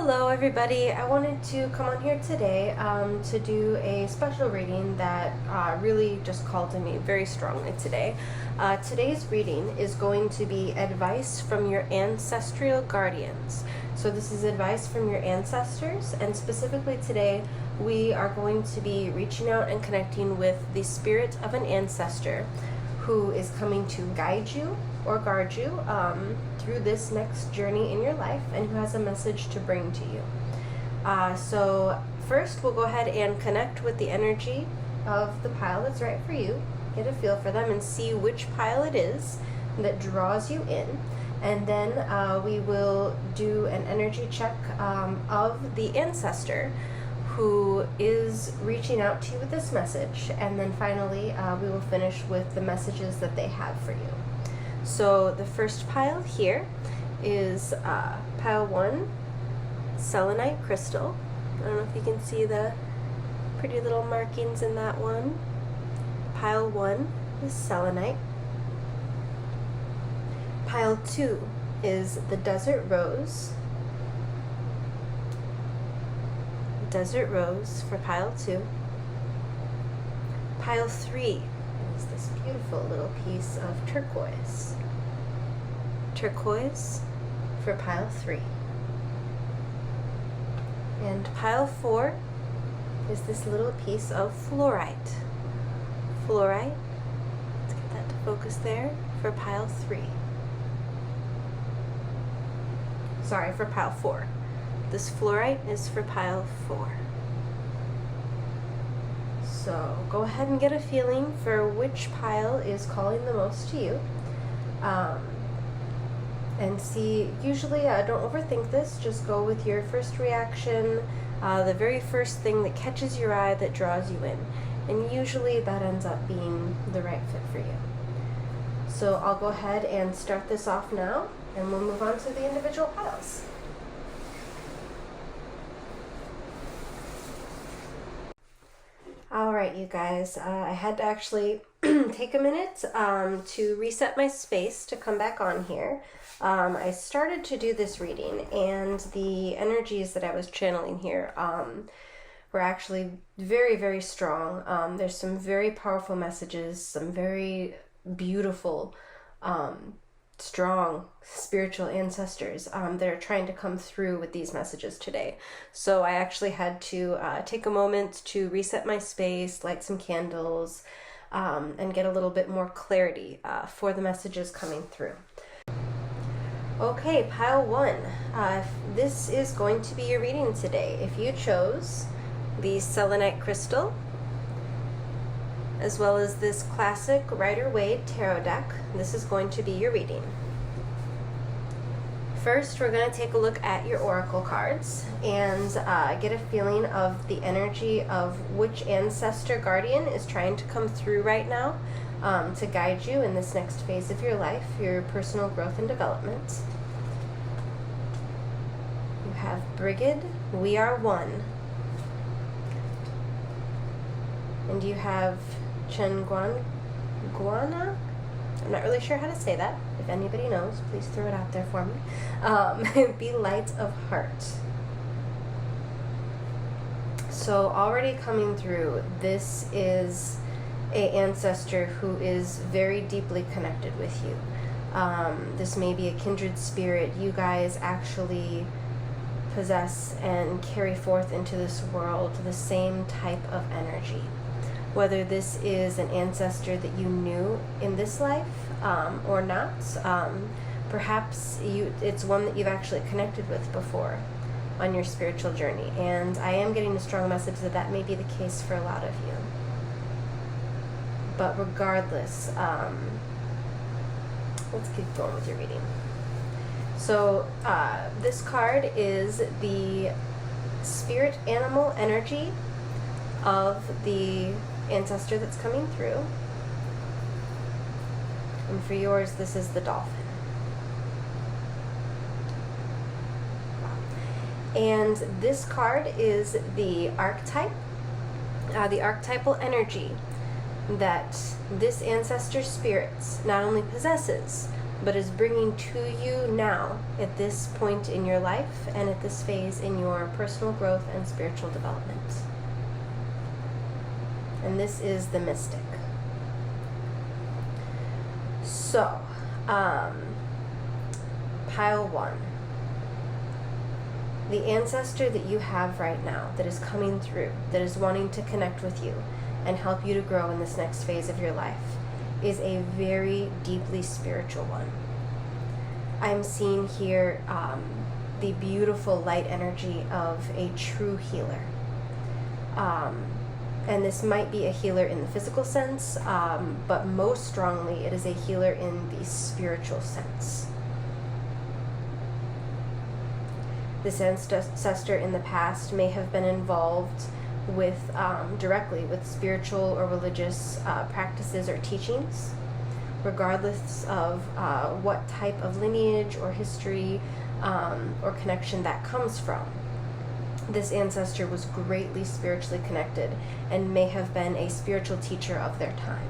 Hello everybody, I wanted to come on here today to do a special reading that really just called to me very strongly today. Today's reading is going to be advice from your ancestral guardians. So this is advice from your ancestors, and specifically today we are going to be reaching out and connecting with the spirit of an ancestor who is coming to guide you or guard you through this next journey in your life, and who has a message to bring to you. So first we'll go ahead and connect with the energy of the pile that's right for you, get a feel for them and see which pile it is that draws you in, and then we will do an energy check of the ancestor who is reaching out to you with this message, and then finally we will finish with the messages that they have for you. So the first pile here is pile 1, selenite crystal. I don't know if you can see the pretty little markings in that one. Pile 1 is selenite. Pile 2 is the desert rose. Desert rose for pile 2. Pile 3 is this beautiful little piece of turquoise. Turquoise for pile 3. And pile 4 is this little piece of fluorite. Fluorite, let's get that to focus there, for pile 3. Sorry, for pile 4. This fluorite is for pile 4. So go ahead and get a feeling for which pile is calling the most to you. And see, usually don't overthink this, just go with your first reaction, the very first thing that catches your eye that draws you in. And usually that ends up being the right fit for you. So I'll go ahead and start this off now, and we'll move on to the individual piles. Alright, you guys, I had to actually take a minute to reset my space to come back on here. I started to do this reading, and the energies that I was channeling here were actually very, very strong. There's some very powerful messages, some very beautiful, strong spiritual ancestors that are trying to come through with these messages today. So I actually had to take a moment to reset my space, light some candles, and get a little bit more clarity for the messages coming through. Okay, pile 1. This is going to be your reading today. If you chose the selenite crystal, as well as this classic Rider-Waite tarot deck, this is going to be your reading. First, we're going to take a look at your oracle cards and get a feeling of the energy of which ancestor guardian is trying to come through right now to guide you in this next phase of your life, your personal growth and development. You have Brigid, We Are One. And you have Guana. I'm not really sure how to say that. If anybody knows, please throw it out there for me. Be Light of Heart. So already coming through, this is an ancestor who is very deeply connected with you. This may be a kindred spirit. You guys actually possess and carry forth into this world the same type of energy. Whether this is an ancestor that you knew in this life or not, perhaps it's one that you've actually connected with before on your spiritual journey. And I am getting a strong message that that may be the case for a lot of you. But regardless, let's keep going with your reading. So this card is the spirit animal energy of the ancestor that's coming through. And for yours, this is the dolphin. And this card is the archetype, the archetypal energy that this ancestor spirit not only possesses, but is bringing to you now at this point in your life and at this phase in your personal growth and spiritual development. And this is the mystic. So, pile 1. The ancestor that you have right now that is coming through, that is wanting to connect with you and help you to grow in this next phase of your life, is a very deeply spiritual one. I'm seeing here the beautiful light energy of a true healer. And this might be a healer in the physical sense, but most strongly it is a healer in the spiritual sense. This ancestor in the past may have been involved with directly with spiritual or religious practices or teachings, regardless of what type of lineage or history or connection that comes from. This ancestor was greatly spiritually connected and may have been a spiritual teacher of their time.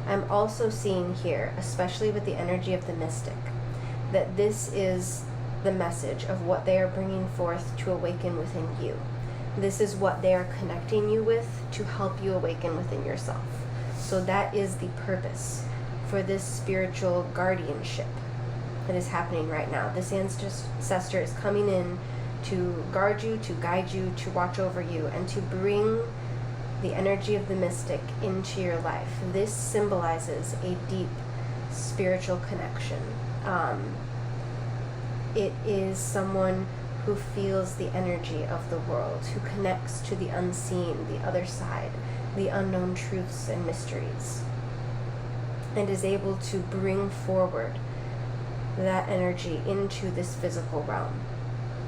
I'm also seeing here, especially with the energy of the mystic, that this is the message of what they are bringing forth to awaken within you. This is what they are connecting you with to help you awaken within yourself. So that is the purpose for this spiritual guardianship that is happening right now. This ancestor is coming in to guard you, to guide you, to watch over you, and to bring the energy of the mystic into your life. This symbolizes a deep spiritual connection. It is someone who feels the energy of the world, who connects to the unseen, the other side, the unknown truths and mysteries, and is able to bring forward that energy into this physical realm.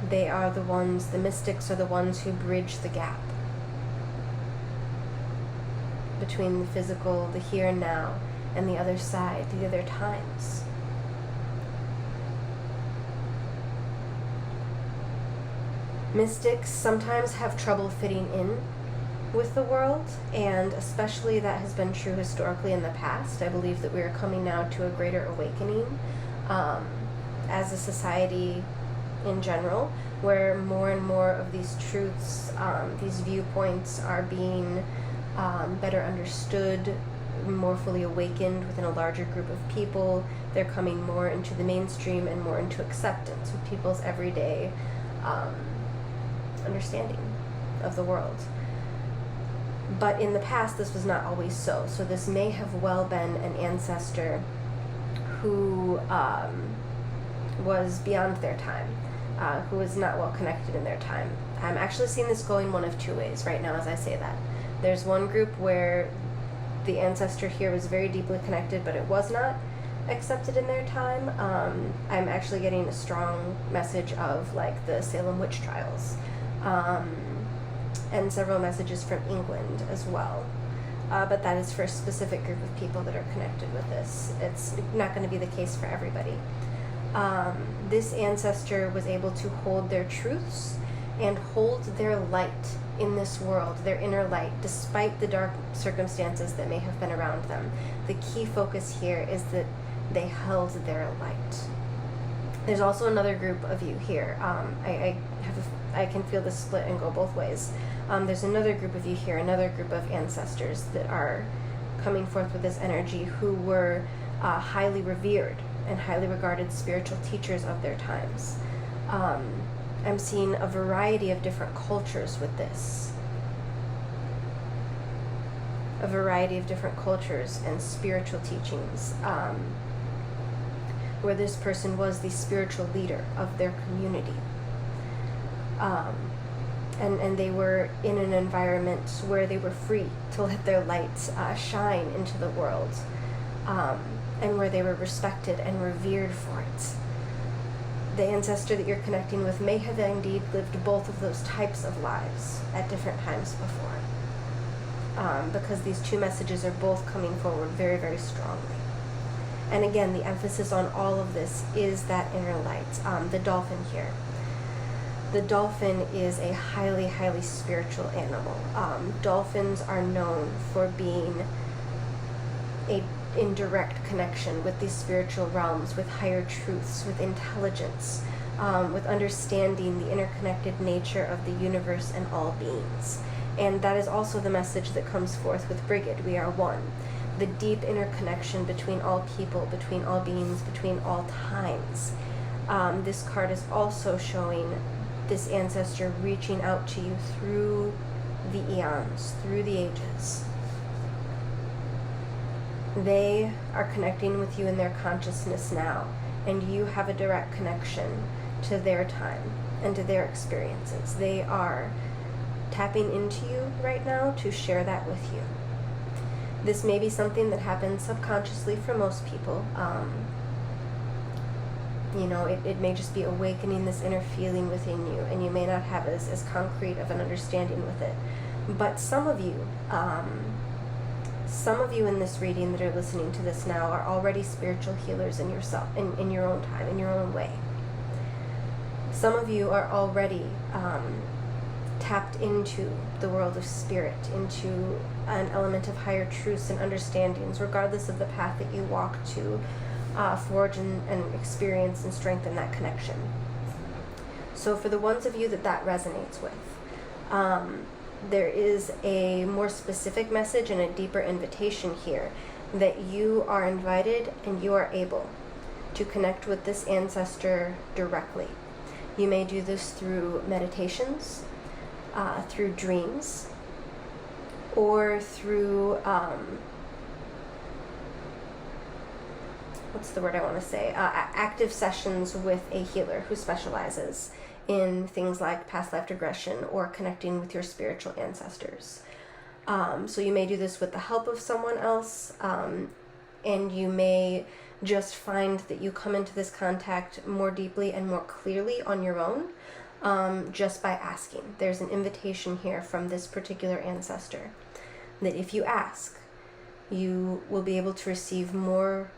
They are the ones, the mystics are the ones who bridge the gap between the physical, the here and now, and the other side, the other times. Mystics sometimes have trouble fitting in with the world, and especially that has been true historically in the past. I believe that we are coming now to a greater awakening as a society in general, where more and more of these truths, these viewpoints are being better understood, more fully awakened within a larger group of people. They're coming more into the mainstream and more into acceptance with people's everyday understanding of the world. But in the past, this was not always so. So this may have well been an ancestor who was beyond their time, who was not well connected in their time. I'm actually seeing this going one of two ways right now as I say that. There's one group where the ancestor here was very deeply connected, but it was not accepted in their time. I'm actually getting a strong message of like the Salem witch trials, and several messages from England as well. But that is for a specific group of people that are connected with this. It's not going to be the case for everybody. This ancestor was able to hold their truths and hold their light in this world, their inner light, despite the dark circumstances that may have been around them. The key focus here is that they held their light. There's also another group of you here. I can feel this split and go both ways. There's another group of you here, another group of ancestors that are coming forth with this energy who were highly revered and highly regarded spiritual teachers of their times. I'm seeing a variety of different cultures with this. A variety of different cultures and spiritual teachings, where this person was the spiritual leader of their community. And they were in an environment where they were free to let their light shine into the world, and where they were respected and revered for it. The ancestor that you're connecting with may have indeed lived both of those types of lives at different times before, because these two messages are both coming forward very, very strongly. And again, the emphasis on all of this is that inner light. The dolphin here. The dolphin is a highly, highly spiritual animal. Dolphins are known for being in direct connection with these spiritual realms, with higher truths, with intelligence, with understanding the interconnected nature of the universe and all beings. And that is also the message that comes forth with Brigid. We are one. The deep interconnection between all people, between all beings, between all times. This card is also showing this ancestor reaching out to you through the eons, through the ages. They are connecting with you in their consciousness now, and you have a direct connection to their time and to their experiences. They are tapping into you right now to share that with you. This may be something that happens subconsciously for most people. It may just be awakening this inner feeling within you, and you may not have as concrete of an understanding with it. But some of you in this reading that are listening to this now are already spiritual healers in yourself, in your own time, in your own way. Some of you are already tapped into the world of spirit, into an element of higher truths and understandings, regardless of the path that you walk to forge and experience and strengthen that connection. So for the ones of you that resonates with, there is a more specific message and a deeper invitation here that you are invited and you are able to connect with this ancestor directly. You may do this through meditations, through dreams, or through what's the word I want to say? Active sessions with a healer who specializes in things like past life regression or connecting with your spiritual ancestors. So you may do this with the help of someone else, and you may just find that you come into this contact more deeply and more clearly on your own, just by asking. There's an invitation here from this particular ancestor that if you ask, you will be able to receive more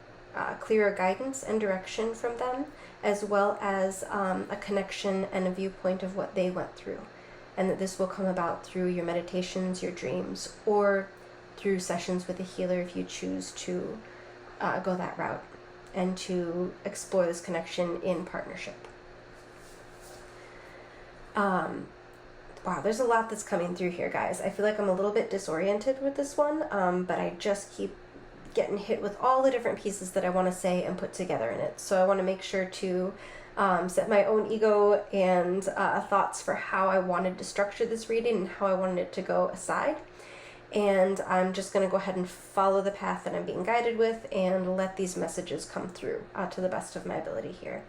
clearer guidance and direction from them, as well as a connection and a viewpoint of what they went through, and that this will come about through your meditations, your dreams, or through sessions with a healer if you choose to go that route and to explore this connection in partnership. Wow, there's a lot that's coming through here, guys. I feel like I'm a little bit disoriented with this one, but I just keep getting hit with all the different pieces that I want to say and put together in it. So I want to make sure to set my own ego and thoughts for how I wanted to structure this reading and how I wanted it to go aside. And I'm just going to go ahead and follow the path that I'm being guided with and let these messages come through to the best of my ability here.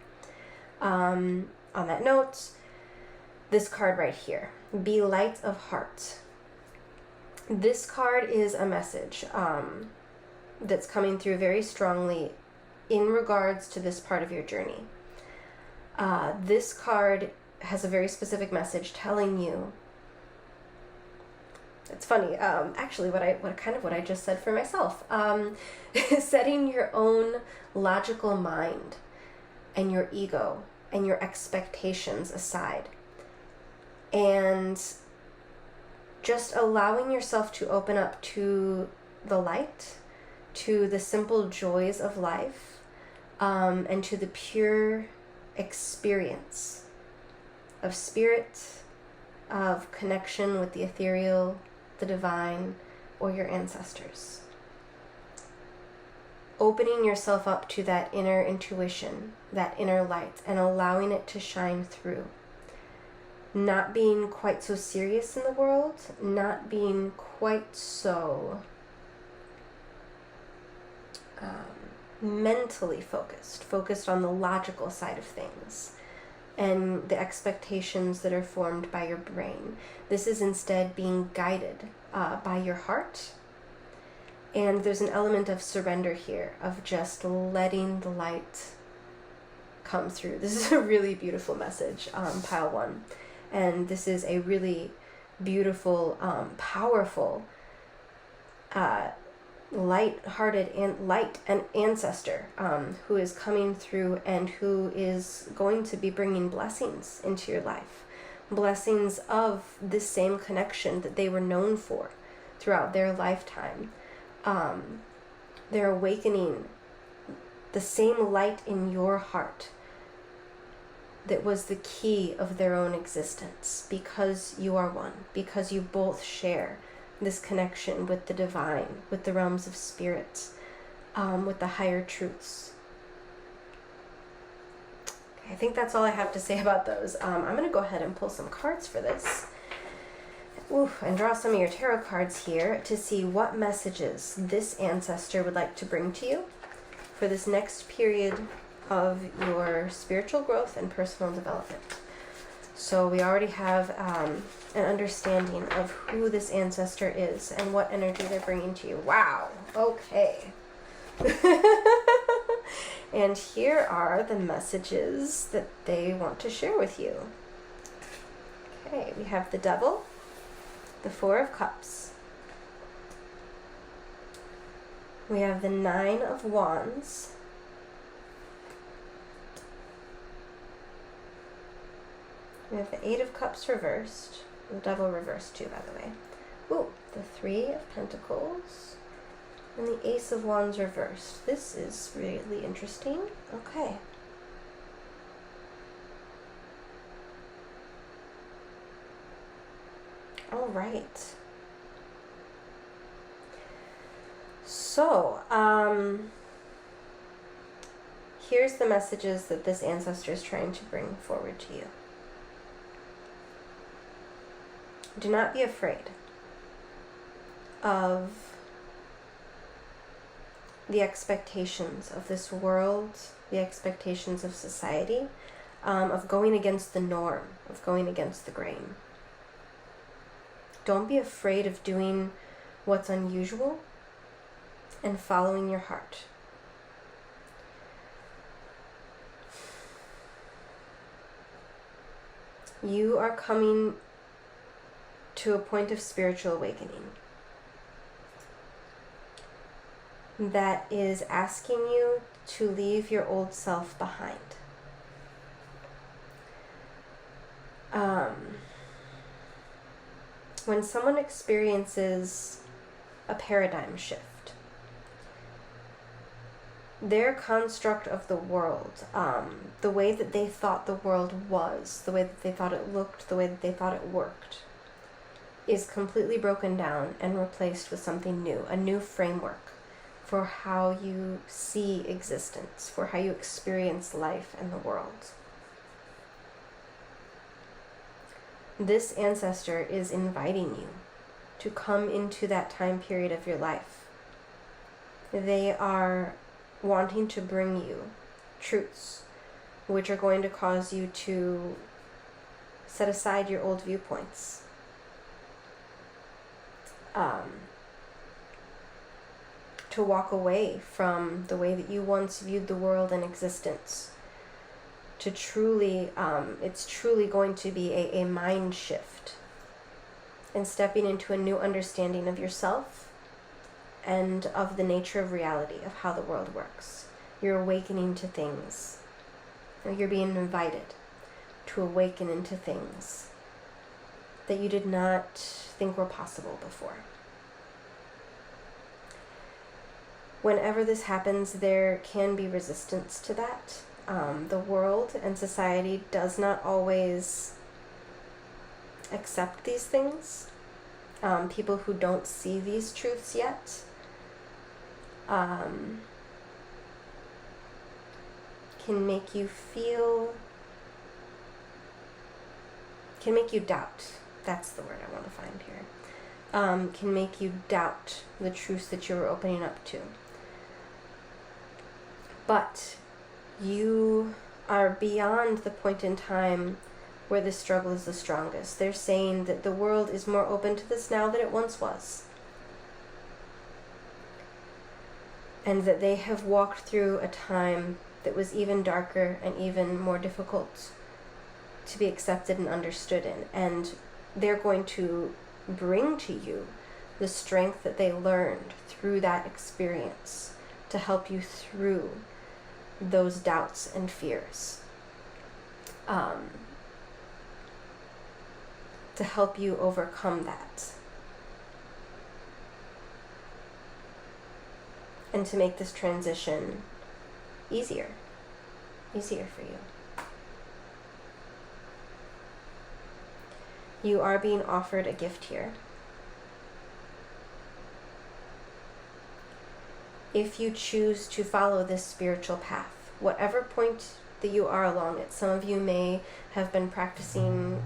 On that note, this card right here, Be Light of Heart. This card is a message that's coming through very strongly in regards to this part of your journey. This card has a very specific message telling you. It's funny, actually, what I just said for myself. Setting your own logical mind and your ego and your expectations aside, and just allowing yourself to open up to the light, to the simple joys of life, and to the pure experience of spirit, of connection with the ethereal, the divine, or your ancestors. Opening yourself up to that inner intuition, that inner light, and allowing it to shine through. Not being quite so serious in the world, not being quite so mentally focused on the logical side of things and the expectations that are formed by your brain. This is instead being guided by your heart. And there's an element of surrender here, of just letting the light come through. This is a really beautiful message, pile one. And this is a really beautiful, powerful, light-hearted and light and ancestor who is coming through and who is going to be bringing blessings into your life. Blessings of this same connection that they were known for throughout their lifetime. They're awakening the same light in your heart that was the key of their own existence, because you are one, because you both share this connection with the divine, with the realms of spirit, with the higher truths. Okay, I think that's all I have to say about those. I'm going to go ahead and pull some cards for this. And draw some of your tarot cards here to see what messages this ancestor would like to bring to you for this next period of your spiritual growth and personal development. So we already have an understanding of who this ancestor is and what energy they're bringing to you. Wow, okay. And here are the messages that they want to share with you. Okay, we have the Devil, the Four of Cups. We have the Nine of Wands. We have the Eight of Cups reversed. The Devil reversed too, by the way. Ooh, the Three of Pentacles. And the Ace of Wands reversed. This is really interesting. Okay. All right. So, here's the messages that this ancestor is trying to bring forward to you. Do not be afraid of the expectations of this world, the expectations of society, of going against the norm, of going against the grain. Don't be afraid of doing what's unusual and following your heart. You are coming to a point of spiritual awakening that is asking you to leave your old self behind. When someone experiences a paradigm shift, their construct of the world, the way that they thought the world was, the way that they thought it looked, the way that they thought it worked, is completely broken down and replaced with something new, a new framework for how you see existence, for how you experience life and the world. This ancestor is inviting you to come into that time period of your life. They are wanting to bring you truths which are going to cause you to set aside your old viewpoints. To walk away from the way that you once viewed the world and existence. To truly, it's truly going to be a mind shift and stepping into a new understanding of yourself and of the nature of reality, of how the world works. You're awakening to things. You're being invited to awaken into things that you did not think were possible before. Whenever this happens, there can be resistance to that. The world and society does not always accept these things. People who don't see these truths yet can make you feel, can make you doubt. That's the word I want to find here. Can make you doubt the truths that you're opening up to. But you are beyond the point in time where the struggle is the strongest. They're saying that the world is more open to this now than it once was. And that they have walked through a time that was even darker and even more difficult to be accepted and understood in. And they're going to bring to you the strength that they learned through that experience to help you through those doubts and fears, to help you overcome that. and to make this transition easier for you. You are being offered a gift here. If you choose to follow this spiritual path, whatever point that you are along it, some of you may have been practicing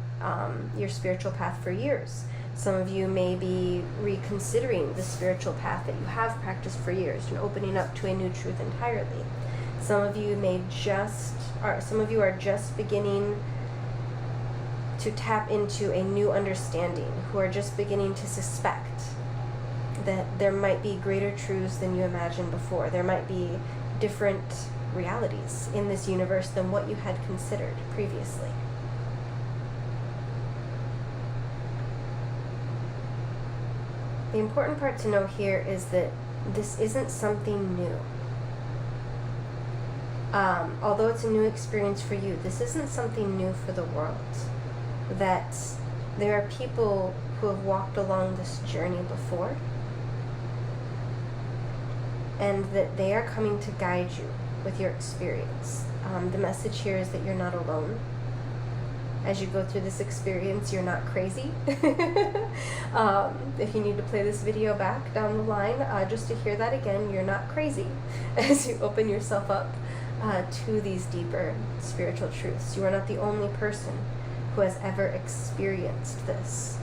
your spiritual path for years. Some of you may be reconsidering the spiritual path that you have practiced for years and opening up to a new truth entirely. Some of you are just beginning to tap into a new understanding, who are just beginning to suspect that there might be greater truths than you imagined before. There might be different realities in this universe than what you had considered previously. The important part to know here is that this isn't something new. Although it's a new experience for you, this isn't something new for the world. That there are people who have walked along this journey before, and that they are coming to guide you with your experience. The message here is that you're not alone. As you go through this experience, you're not crazy. If you need to play this video back down the line, just to hear that again, you're not crazy as you open yourself up to these deeper spiritual truths. You are not the only person who has ever experienced this.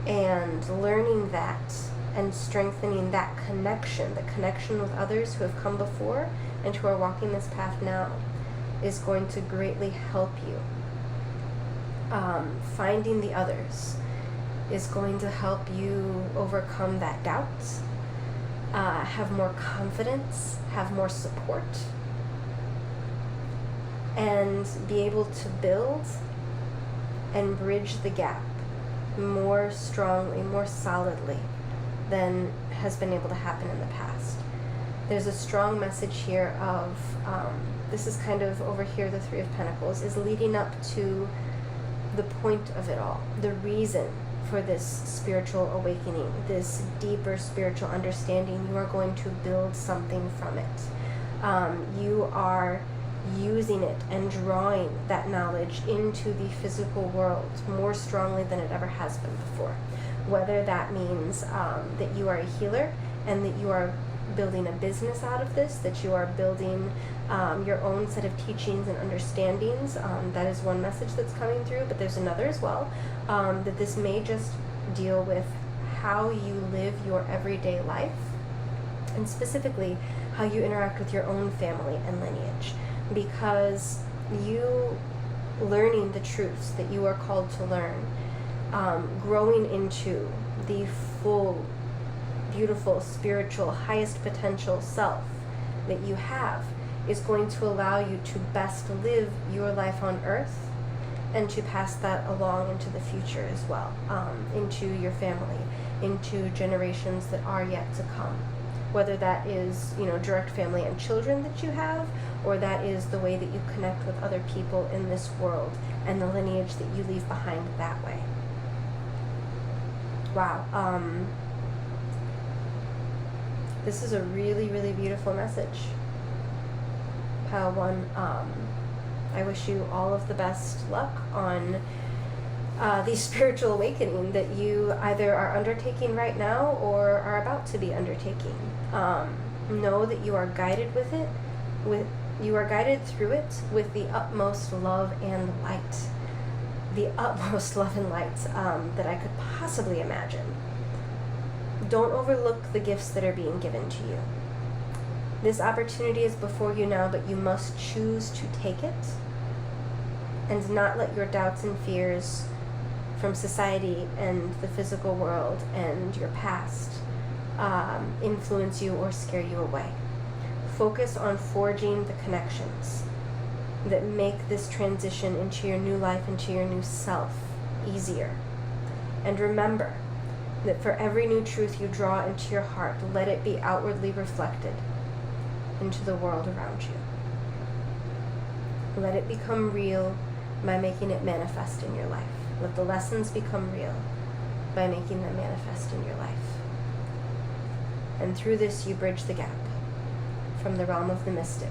And learning that and strengthening that connection, the connection with others who have come before and who are walking this path now, is going to greatly help you. Finding the others is going to help you overcome that doubt, have more confidence, have more support, and be able to build and bridge the gap more strongly, more solidly than has been able to happen in the past. There's a strong message here of, this is kind of over here, the Three of Pentacles, is leading up to the point of it all, the reason for this spiritual awakening, this deeper spiritual understanding. You are going to build something from it. You are using it and drawing that knowledge into the physical world more strongly than it ever has been before. Whether that means that you are a healer and that you are building a business out of this, that you are building your own set of teachings and understandings. That is one message that's coming through, but there's another as well, that this may just deal with how you live your everyday life, and specifically how you interact with your own family and lineage. Because you learning the truths that you are called to learn, growing into the full, beautiful, spiritual, highest potential self that you have, is going to allow you to best live your life on earth and to pass that along into the future as well, into your family, into generations that are yet to come. Whether that is, direct family and children that you have, or that is the way that you connect with other people in this world and the lineage that you leave behind that way. Wow. This is a really, really beautiful message. Pile 1, I wish you all of the best luck on the spiritual awakening that you either are undertaking right now or are about to be undertaking. Know that you are guided with it, you are guided through it with the utmost love and light. The utmost love and light that I could possibly imagine. Don't overlook the gifts that are being given to you. This opportunity is before you now, but you must choose to take it and not let your doubts and fears from society and the physical world and your past influence you or scare you away. Focus on forging the connections that make this transition into your new life, into your new self, easier. And remember that for every new truth you draw into your heart, let it be outwardly reflected into the world around you. Let it become real by making it manifest in your life. Let the lessons become real by making them manifest in your life. And through this, you bridge the gap from the realm of the mystic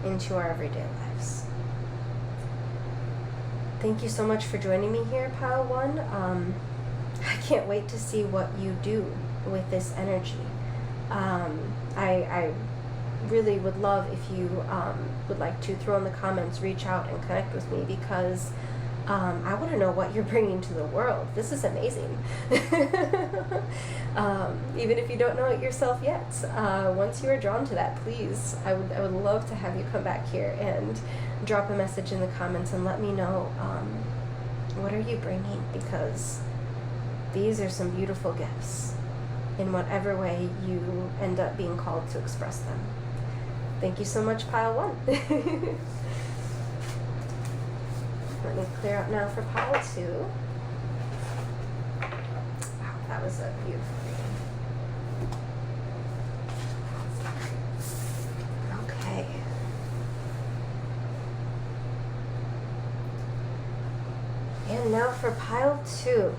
into our everyday lives. Thank you so much for joining me here, Pile 1. I can't wait to see what you do with this energy. I really would love if you would like to throw in the comments, reach out and connect with me, because I want to know what you're bringing to the world. This is amazing. Even if you don't know it yourself yet, once you are drawn to that, please, I would love to have you come back here and drop a message in the comments and let me know what are you bringing, because these are some beautiful gifts in whatever way you end up being called to express them. Thank you so much, Pile 1. Let me clear out now for Pile 2. Wow, that was a beautiful reading. Okay. And now for Pile 2.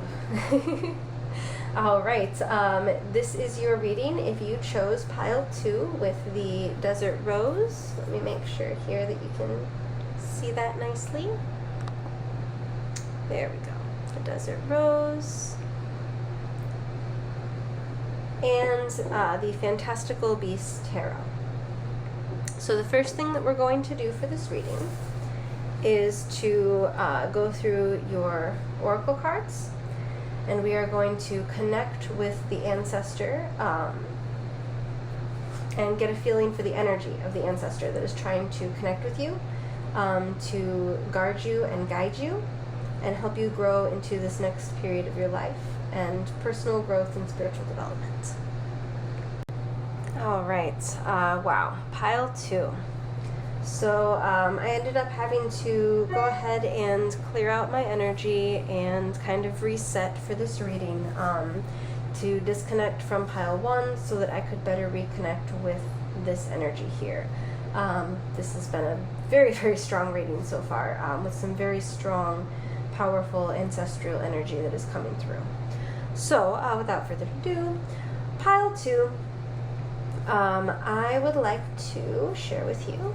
All right, this is your reading. If you chose Pile 2 with the Desert Rose, let me make sure here that you can see that nicely. There we go. The Desert Rose. And the Fantastical Beast Tarot. So the first thing that we're going to do for this reading is to go through your oracle cards, and we are going to connect with the ancestor and get a feeling for the energy of the ancestor that is trying to connect with you, to guard you and guide you and help you grow into this next period of your life and personal growth and spiritual development. All right, wow, Pile 2. So I ended up having to go ahead and clear out my energy and kind of reset for this reading, to disconnect from Pile 1 so that I could better reconnect with this energy here. This has been a very, very strong reading so far, with some very strong, powerful ancestral energy that is coming through. So without further ado, Pile 2, I would like to share with you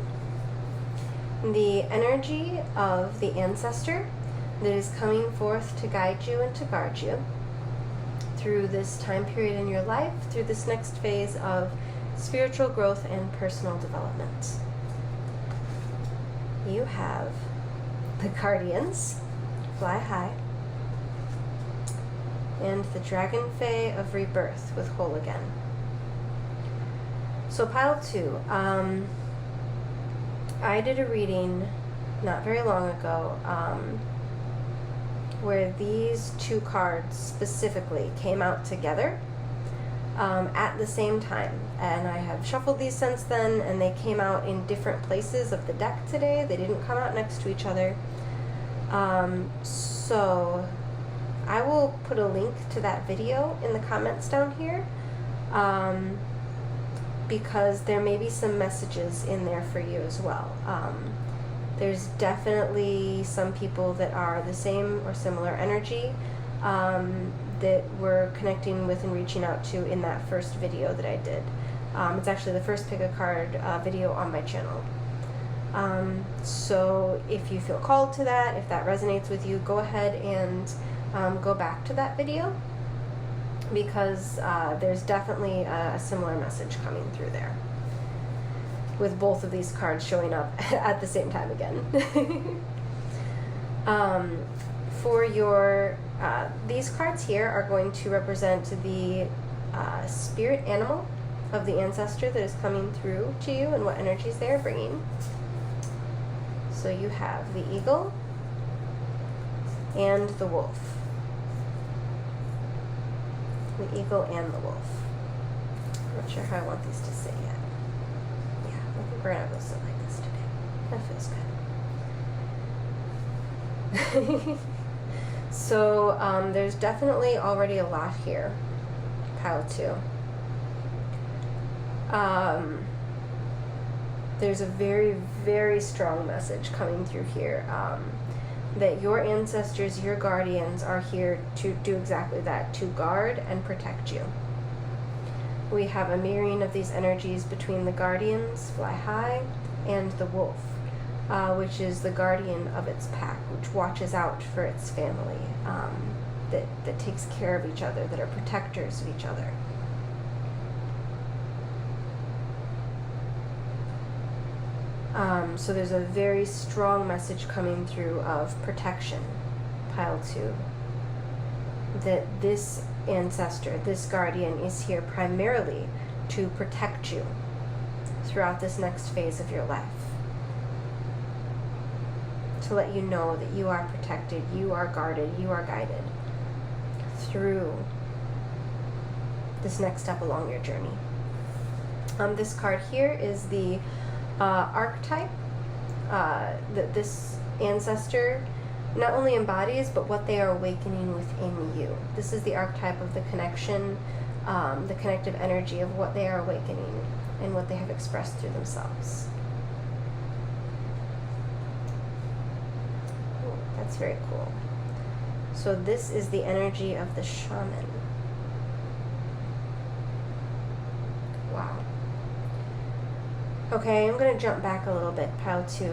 the energy of the ancestor that is coming forth to guide you and to guard you through this time period in your life, through this next phase of spiritual growth and personal development. You have the Guardians, Fly High, and the Dragon Fae of Rebirth with Whole Again. So Pile 2, I did a reading not very long ago where these two cards specifically came out together at the same time, and I have shuffled these since then, and they came out in different places of the deck today. They didn't come out next to each other. So I will put a link to that video in the comments down here, because there may be some messages in there for you as well. There's definitely some people that are the same or similar energy that we're connecting with and reaching out to in that first video that I did. It's actually the first pick a card video on my channel. So if you feel called to that, if that resonates with you, go ahead and go back to that video, because there's definitely a similar message coming through there, with both of these cards showing up at the same time again. For your, these cards here are going to represent the spirit animal of the ancestor that is coming through to you and what energies they are bringing. So you have the eagle and the wolf. The eagle and the wolf. I'm not sure how I want these to sit yet. Yeah, I think we're gonna go sit like this today. That feels good. So there's definitely already a lot here, Pile 2. There's a very, very strong message coming through here, that your ancestors, your guardians, are here to do exactly that, to guard and protect you. We have a mirroring of these energies between the guardians, fly high, and the wolf, which is the guardian of its pack, which watches out for its family, that takes care of each other, that are protectors of each other. So there's a very strong message coming through of protection, pile 2. That this ancestor, this guardian, is here primarily to protect you throughout this next phase of your life. To let you know that you are protected, you are guarded, you are guided through this next step along your journey. This card here is the archetype that this ancestor not only embodies, but what they are awakening within you. This is the archetype of the connection, the connective energy of what they are awakening and what they have expressed through themselves. Ooh, that's very cool. So this is the energy of the shaman. Wow. Okay, I'm going to jump back a little bit, pile 2,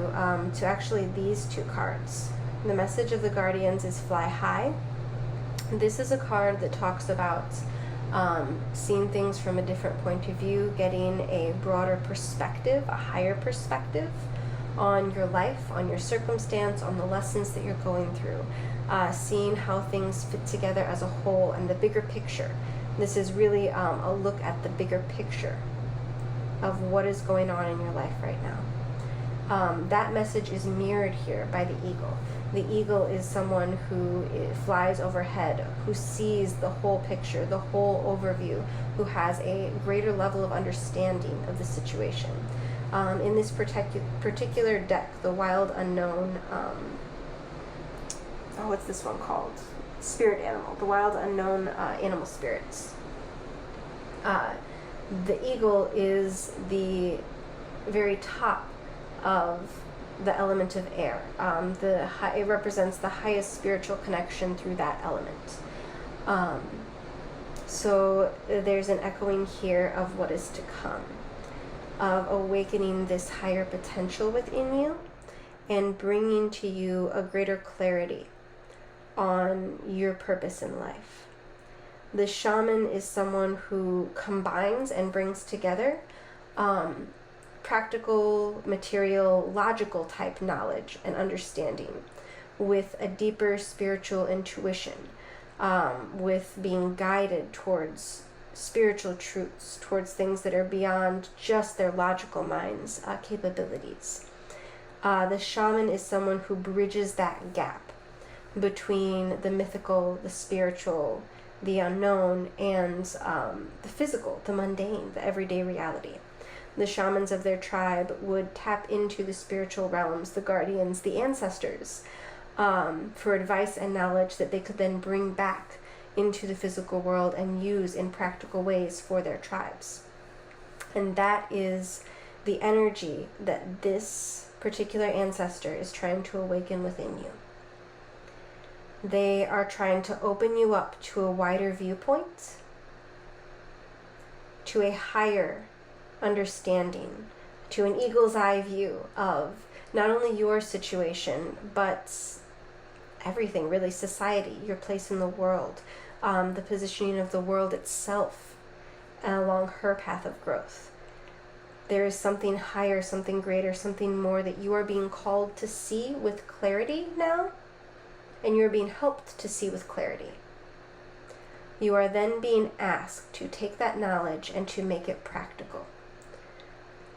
to actually these 2 cards. The message of the guardians is fly high. This is a card that talks about seeing things from a different point of view, getting a broader perspective, a higher perspective on your life, on your circumstance, on the lessons that you're going through, seeing how things fit together as a whole and the bigger picture. This is really a look at the bigger picture of what is going on in your life right now. That message is mirrored here by the eagle. The eagle is someone who flies overhead, who sees the whole picture, the whole overview, who has a greater level of understanding of the situation. In this particular deck, the Wild Unknown, what's this one called? Spirit Animal, the Wild Unknown Animal Spirits. The eagle is the very top of the element of air. It represents the highest spiritual connection through that element. So there's an echoing here of what is to come, of awakening this higher potential within you and bringing to you a greater clarity on your purpose in life. The shaman is someone who combines and brings together practical, material, logical type knowledge and understanding with a deeper spiritual intuition, with being guided towards spiritual truths, towards things that are beyond just their logical mind's capabilities. The shaman is someone who bridges that gap between the mythical, the spiritual, the unknown, and the physical, the mundane, the everyday reality. The shamans of their tribe would tap into the spiritual realms, the guardians, the ancestors, for advice and knowledge that they could then bring back into the physical world and use in practical ways for their tribes. And that is the energy that this particular ancestor is trying to awaken within you. They are trying to open you up to a wider viewpoint, to a higher understanding, to an eagle's eye view of not only your situation, but everything, really, society, your place in the world, the positioning of the world itself along her path of growth. There is something higher, something greater, something more that you are being called to see with clarity now, and you're being helped to see with clarity. You are then being asked to take that knowledge and to make it practical.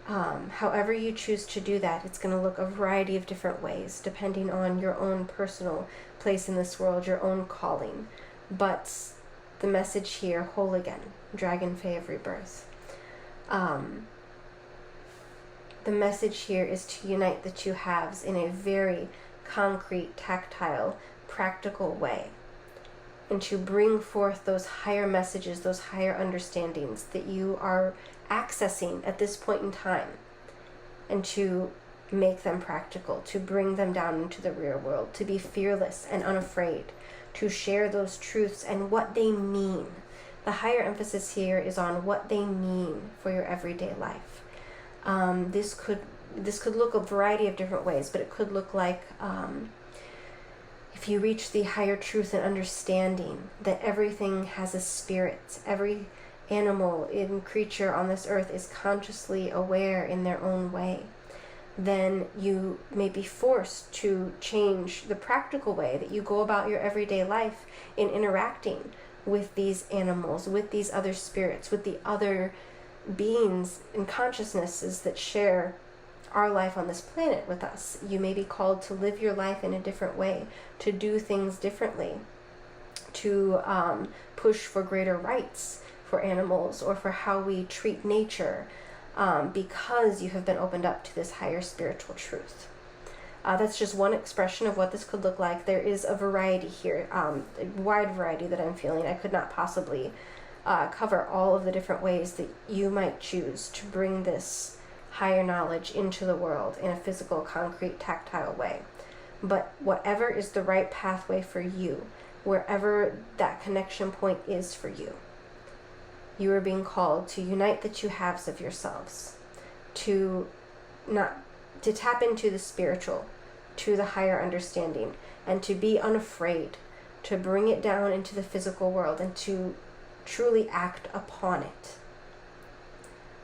However you choose to do that, it's going to look a variety of different ways, depending on your own personal place in this world, your own calling. But the message here, whole again, Dragon Fae of Rebirth. The message here is to unite the two halves in a very concrete, tactile, practical way, and to bring forth those higher messages, those higher understandings that you are accessing at this point in time, and to make them practical, to bring them down into the real world, to be fearless and unafraid, to share those truths and what they mean The higher emphasis here is on what they mean for your everyday life. This could look a variety of different ways, but it could look like if you reach the higher truth and understanding that everything has a spirit, every animal and creature on this earth is consciously aware in their own way, then you may be forced to change the practical way that you go about your everyday life in interacting with these animals, with these other spirits, with the other beings and consciousnesses that share our life on this planet with us. You may be called to live your life in a different way, to do things differently, to push for greater rights for animals or for how we treat nature, because you have been opened up to this higher spiritual truth. That's just one expression of what this could look like. There is a variety here, a wide variety that I'm feeling. I could not possibly cover all of the different ways that you might choose to bring this higher knowledge into the world in a physical, concrete, tactile way. But whatever is the right pathway for you, wherever that connection point is for you, you are being called to unite the two halves of yourselves, to tap into the spiritual, to the higher understanding, and to be unafraid, to bring it down into the physical world and to truly act upon it.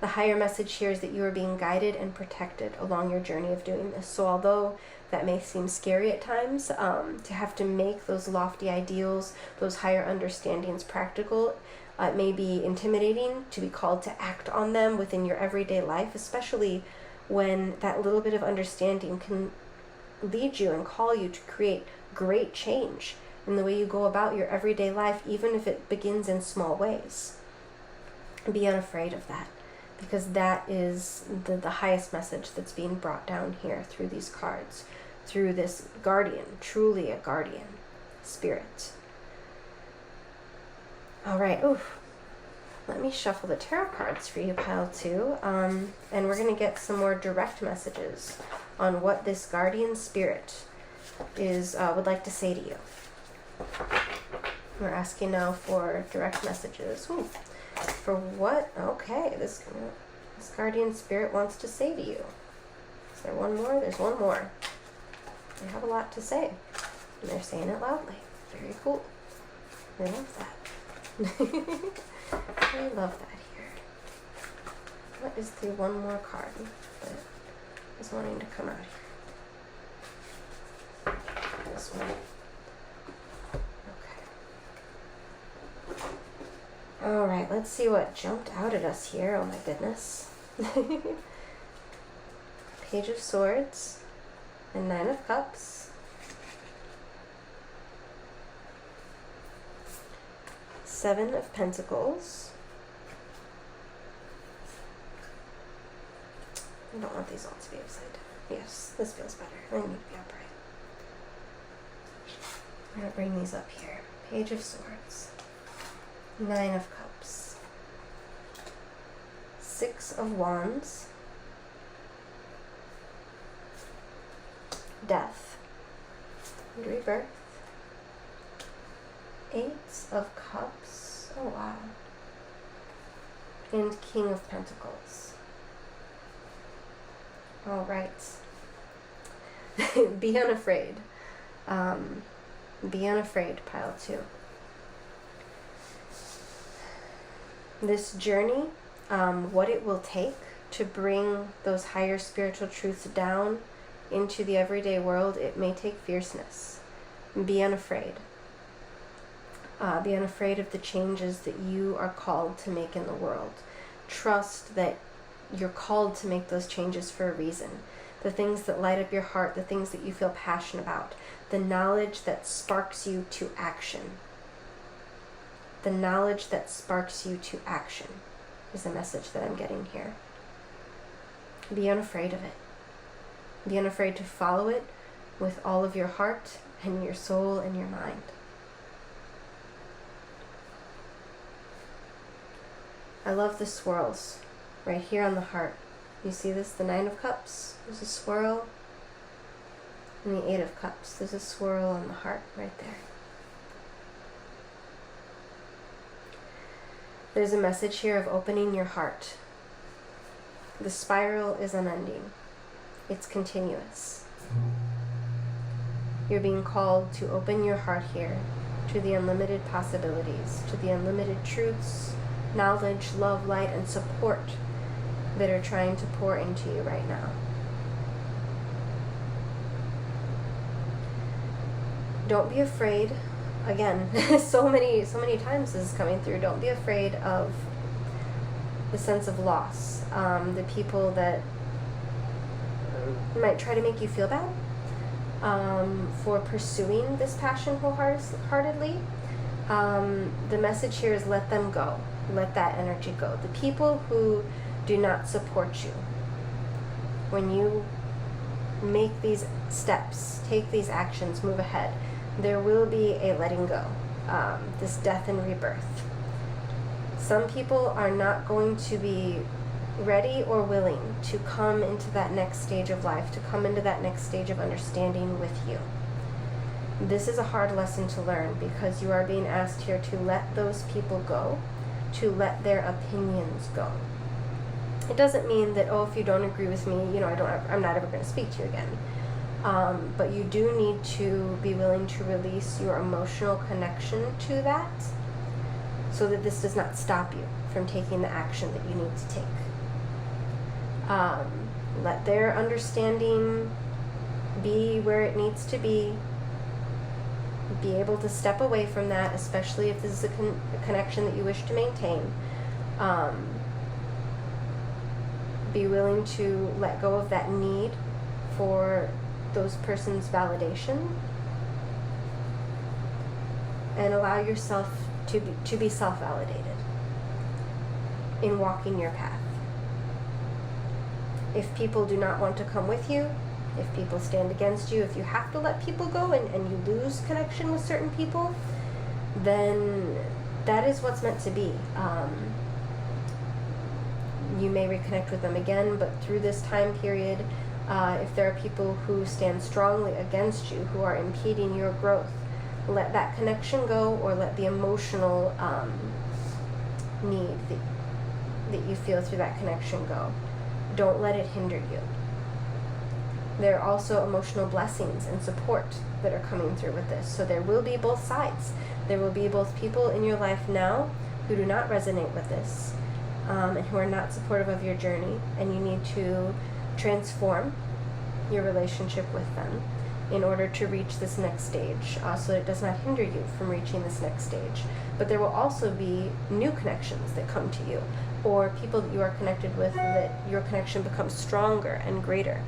The higher message here is that you are being guided and protected along your journey of doing this. So although that may seem scary at times, to have to make those lofty ideals, those higher understandings practical, it may be intimidating to be called to act on them within your everyday life, especially when that little bit of understanding can lead you and call you to create great change in the way you go about your everyday life, even if it begins in small ways. Be unafraid of that, because that is the highest message that's being brought down here through these cards, through this guardian, truly a guardian spirit. All right, let me shuffle the tarot cards for you, pile 2, and we're going to get some more direct messages on what this guardian spirit would like to say to you. We're asking now for direct messages. For what? Okay, this guardian spirit wants to say to you. Is there one more? There's one more. They have a lot to say, and they're saying it loudly. Very cool. I love that. I love that here. What is the one more card that is wanting to come out here? This one. Okay. All right, let's see what jumped out at us here. Oh my goodness. Page of Swords and 9 of Cups. Seven of Pentacles. I don't want these all to be upside down. Yes, this feels better. They need to be upright. I'm going to bring these up here. Page of Swords. 9 of Cups. 6 of Wands. Death. And Rebirth. 8 of Cups. Oh wow. And King of Pentacles. All right. Be unafraid. Be unafraid, pile 2. This journey, what it will take to bring those higher spiritual truths down into the everyday world, it may take fierceness. Be unafraid. Be unafraid of the changes that you are called to make in the world. Trust that you're called to make those changes for a reason. The things that light up your heart, the things that you feel passionate about, the knowledge that sparks you to action. The knowledge that sparks you to action is the message that I'm getting here. Be unafraid of it. Be unafraid to follow it with all of your heart and your soul and your mind. I love the swirls right here on the heart. You see this? The 9 of Cups. There's a swirl. And the 8 of Cups. There's a swirl on the heart right there. There's a message here of opening your heart. The spiral is unending. It's continuous. You're being called to open your heart here to the unlimited possibilities, to the unlimited truths, knowledge, love, light, and support that are trying to pour into you right now. Don't be afraid. Again, so many times this is coming through. Don't be afraid of the sense of loss. The people that might try to make you feel bad for pursuing this passion wholeheartedly. The message here is let them go. Let that energy go. The people who do not support you, when you make these steps, take these actions, move ahead, there will be a letting go, this death and rebirth. Some people are not going to be ready or willing to come into that next stage of life, to come into that next stage of understanding with you. This is a hard lesson to learn because you are being asked here to let those people go, to let their opinions go. It doesn't mean that, oh, if you don't agree with me, I'm not ever going to speak to you again. But you do need to be willing to release your emotional connection to that so that this does not stop you from taking the action that you need to take. Let their understanding be where it needs to be. Be able to step away from that, especially if this is a connection that you wish to maintain. Be willing to let go of that need for those persons' validation and allow yourself to be self-validated in walking your path. If people do not want to come with you, if people stand against you, if you have to let people go and you lose connection with certain people, then that is what's meant to be. You may reconnect with them again, but through this time period, if there are people who stand strongly against you, who are impeding your growth, let that connection go, or let the emotional need that you feel through that connection go. Don't let it hinder you. There are also emotional blessings and support that are coming through with this. So there will be both sides. There will be both people in your life now who do not resonate with this, and who are not supportive of your journey, and you need to transform your relationship with them in order to reach this next stage, so that it does not hinder you from reaching this next stage. But there will also be new connections that come to you, or people that you are connected with, that your connection becomes stronger and greater,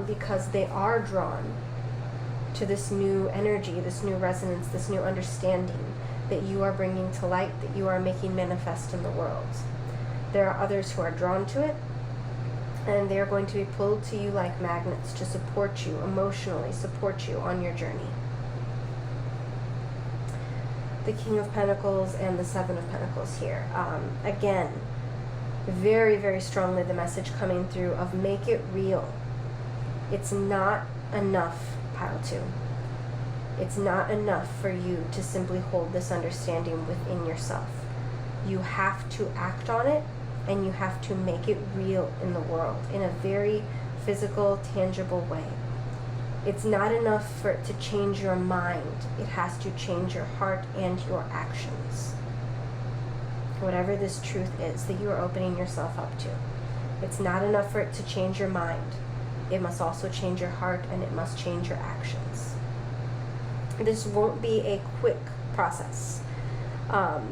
because they are drawn to this new energy, this new resonance, this new understanding that you are bringing to light, that you are making manifest in the world. There are others who are drawn to it, and they are going to be pulled to you like magnets to support you, emotionally support you on your journey. The King of Pentacles and the Seven of Pentacles here. Again, very, very strongly the message coming through of make it real. It's not enough, Pile 2. It's not enough for you to simply hold this understanding within yourself. You have to act on it, and you have to make it real in the world in a very physical, tangible way. It's not enough for it to change your mind. It has to change your heart and your actions. Whatever this truth is that you are opening yourself up to. It's not enough for it to change your mind. It must also change your heart, and it must change your actions. This won't be a quick process.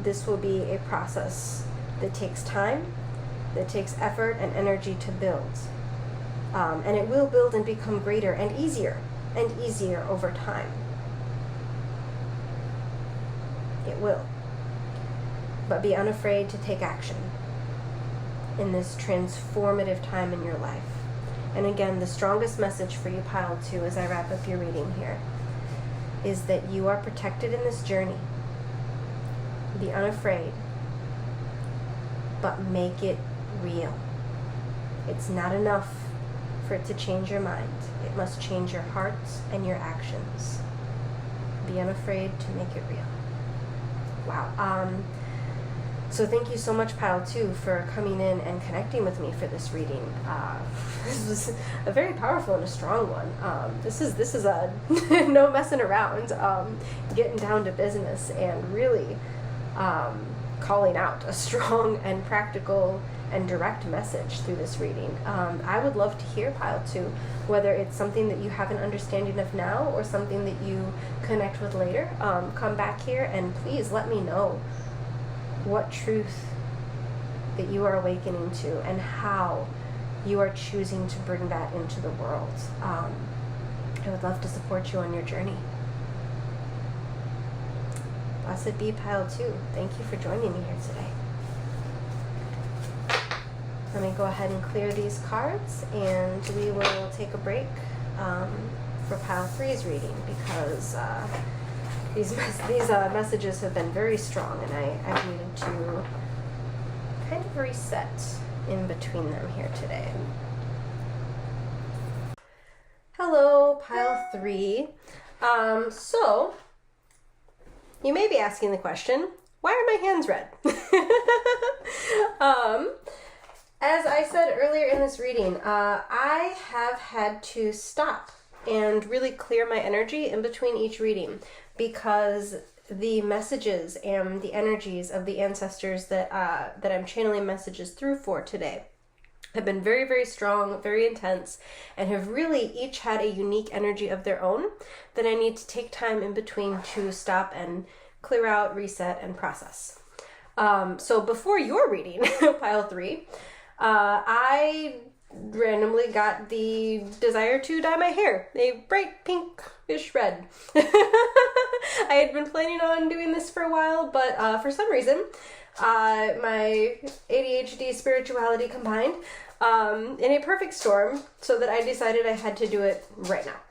This will be a process that takes time, that takes effort and energy to build. And it will build and become greater and easier over time. It will. But be unafraid to take action in this transformative time in your life. And again, the strongest message for you, Pile 2, as I wrap up your reading here, is that you are protected in this journey. Be unafraid, but make it real. It's not enough for it to change your mind. It must change your hearts and your actions. Be unafraid to make it real. Wow. So thank you so much, Pile 2, for coming in and connecting with me for this reading. This was a very powerful and a strong one. This is a no messing around, getting down to business and really calling out a strong and practical and direct message through this reading. I would love to hear, Pile 2, whether it's something that you have an understanding of now or something that you connect with later. Come back here and please let me know what truth that you are awakening to and how you are choosing to bring that into the world. I would love to support you on your journey. Blessed be, Pile 2. Thank you for joining me here today. Let me go ahead and clear these cards, and we will take a break for Pile 3's reading, because these messages have been very strong, and I've needed to kind of reset in between them here today. Hello, Pile 3. So, you may be asking the question, why are my hands red? As I said earlier in this reading, I have had to stop and really clear my energy in between each reading, because the messages and the energies of the ancestors that I'm channeling messages through for today have been very, very strong, very intense, and have really each had a unique energy of their own that I need to take time in between to stop and clear out, reset, and process. So before your reading, Pile 3, I randomly got the desire to dye my hair a bright pinkish red. I had been planning on doing this for a while, but for some reason, my ADHD spirituality combined in a perfect storm, so that I decided I had to do it right now.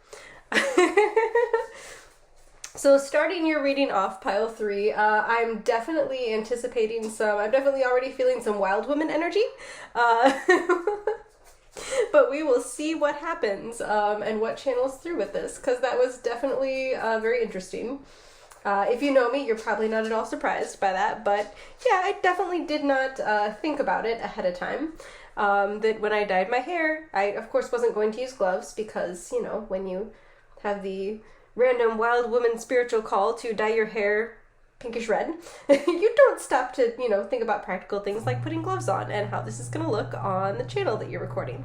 So starting your reading off, Pile 3, I'm definitely anticipating I'm definitely already feeling some wild woman energy. But we will see what happens and what channels through with this, because that was definitely very interesting. If you know me, you're probably not at all surprised by that, but yeah, I definitely did not think about it ahead of time. That when I dyed my hair, I of course wasn't going to use gloves, because, you know, when you have the random wild woman spiritual call to dye your hair pinkish red, you don't stop to, you know, think about practical things like putting gloves on and how this is going to look on the channel that you're recording.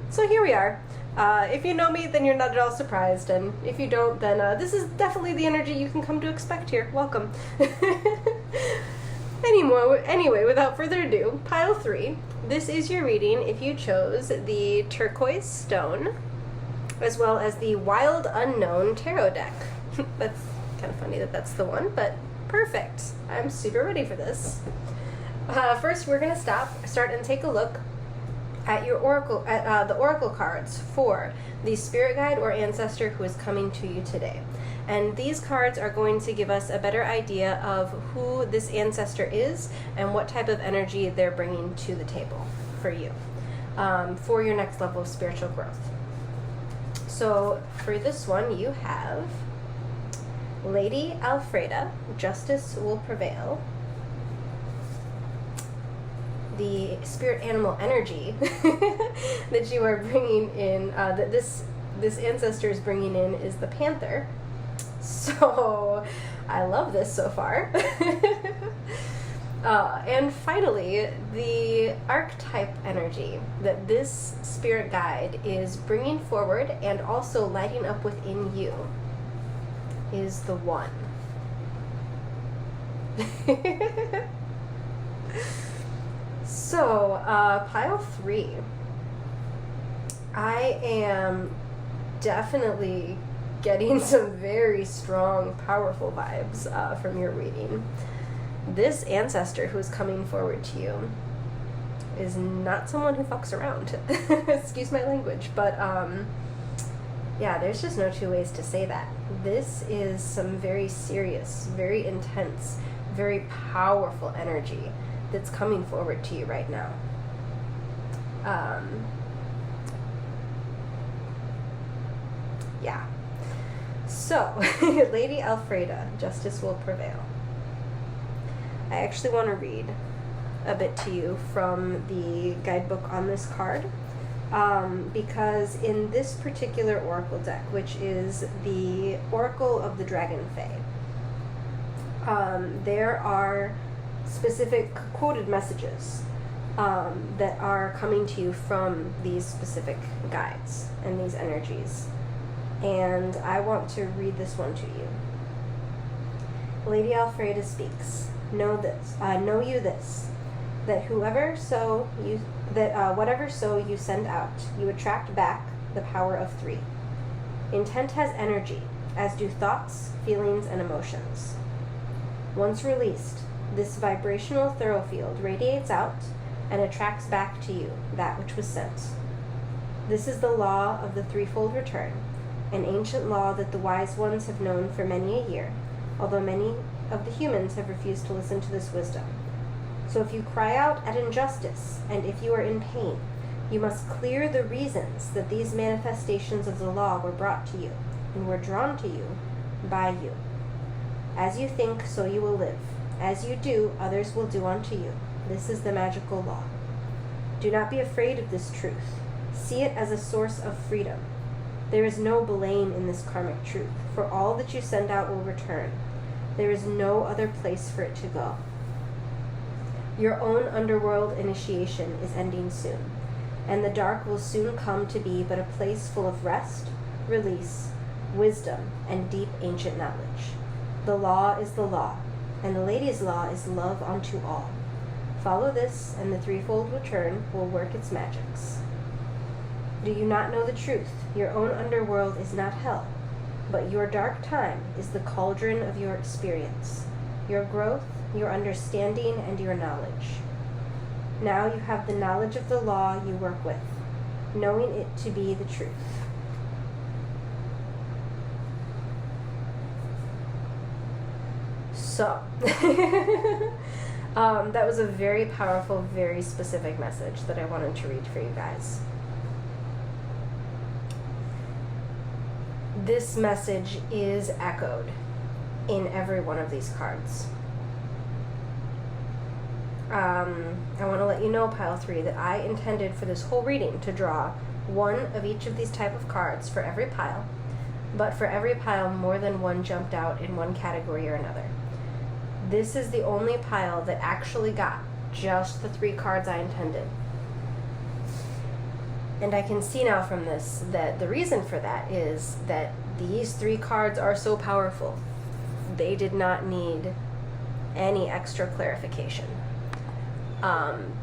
So here we are. If you know me, then you're not at all surprised, and if you don't, then this is definitely the energy you can come to expect here. Welcome. Anyway, without further ado, Pile 3, this is your reading if you chose the turquoise stone, as well as the Wild Unknown Tarot deck. That's kind of funny that that's the one, but perfect. I'm super ready for this. First, we're going to start and take a look at your the oracle cards for the spirit guide or ancestor who is coming to you today. And these cards are going to give us a better idea of who this ancestor is and what type of energy they're bringing to the table for you, for your next level of spiritual growth. So for this one, you have Lady Alfreda, Justice Will Prevail. The spirit animal energy that you are bringing in, that this ancestor is bringing in, is the panther. So I love this so far. And finally, the archetype energy that this spirit guide is bringing forward and also lighting up within you is the one. So, Pile 3, I am definitely getting some very strong, powerful vibes from your reading. This ancestor who is coming forward to you is not someone who fucks around. Excuse my language, but yeah, there's just no two ways to say that. This is some very serious, very intense, very powerful energy that's coming forward to you right now. Yeah. So, Lady Alfreda, Justice Will Prevail. I actually want to read a bit to you from the guidebook on this card, because in this particular oracle deck, which is the Oracle of the Dragon Fae, there are specific quoted messages that are coming to you from these specific guides and these energies. And I want to read this one to you. Lady Alfreda speaks. Know you this, that whatever sow you send out, you attract back the power of 3. Intent has energy, as do thoughts, feelings, and emotions. Once released, this vibrational thorough field radiates out and attracts back to you that which was sent. This is the law of the threefold return, an ancient law that the wise ones have known for many a year, although many of the humans have refused to listen to this wisdom. So if you cry out at injustice, and if you are in pain, you must clear the reasons that these manifestations of the law were brought to you, and were drawn to you by you. As you think, so you will live. As you do, others will do unto you. This is the magical law. Do not be afraid of this truth. See it as a source of freedom. There is no blame in this karmic truth, for all that you send out will return. There is no other place for it to go. Your own underworld initiation is ending soon, and the dark will soon come to be but a place full of rest, release, wisdom, and deep ancient knowledge. The law is the law, and the lady's law is love unto all. Follow this, and the threefold return will work its magics. Do you not know the truth? Your own underworld is not hell, but your dark time is the cauldron of your experience, your growth, your understanding, and your knowledge. Now you have the knowledge of the law you work with, knowing it to be the truth. So, that was a very powerful, very specific message that I wanted to read for you guys. This message is echoed in every one of these cards. I want to let you know, Pile 3, that I intended for this whole reading to draw one of each of these type of cards for every pile, but for every pile, more than one jumped out in one category or another. This is the only pile that actually got just the 3 cards I intended. And I can see now from this that the reason for that is that these 3 cards are so powerful. They did not need any extra clarification.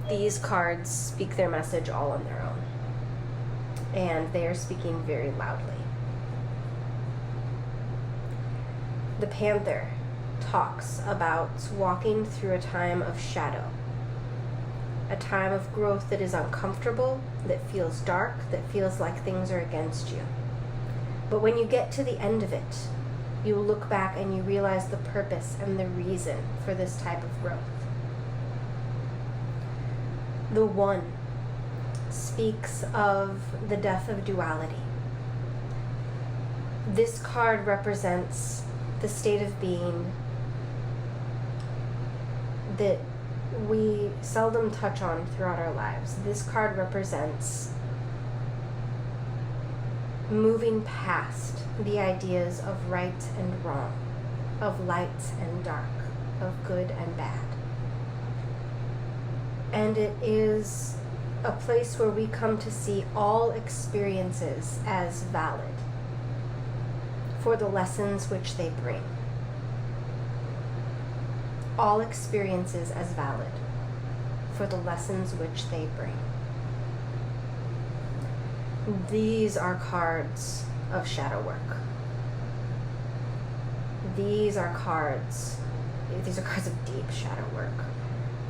These cards speak their message all on their own. And they are speaking very loudly. The Panther talks about walking through a time of shadow. A time of growth that is uncomfortable, that feels dark, that feels like things are against you. But when you get to the end of it, you look back and you realize the purpose and the reason for this type of growth. The One speaks of the death of duality. This card represents the state of being that we seldom touch on throughout our lives. This card represents moving past the ideas of right and wrong, of light and dark, of good and bad. And it is a place where we come to see all experiences as valid for the lessons which they bring. All experiences as valid for the lessons which they bring. These are cards of shadow work. These are cards of deep shadow work.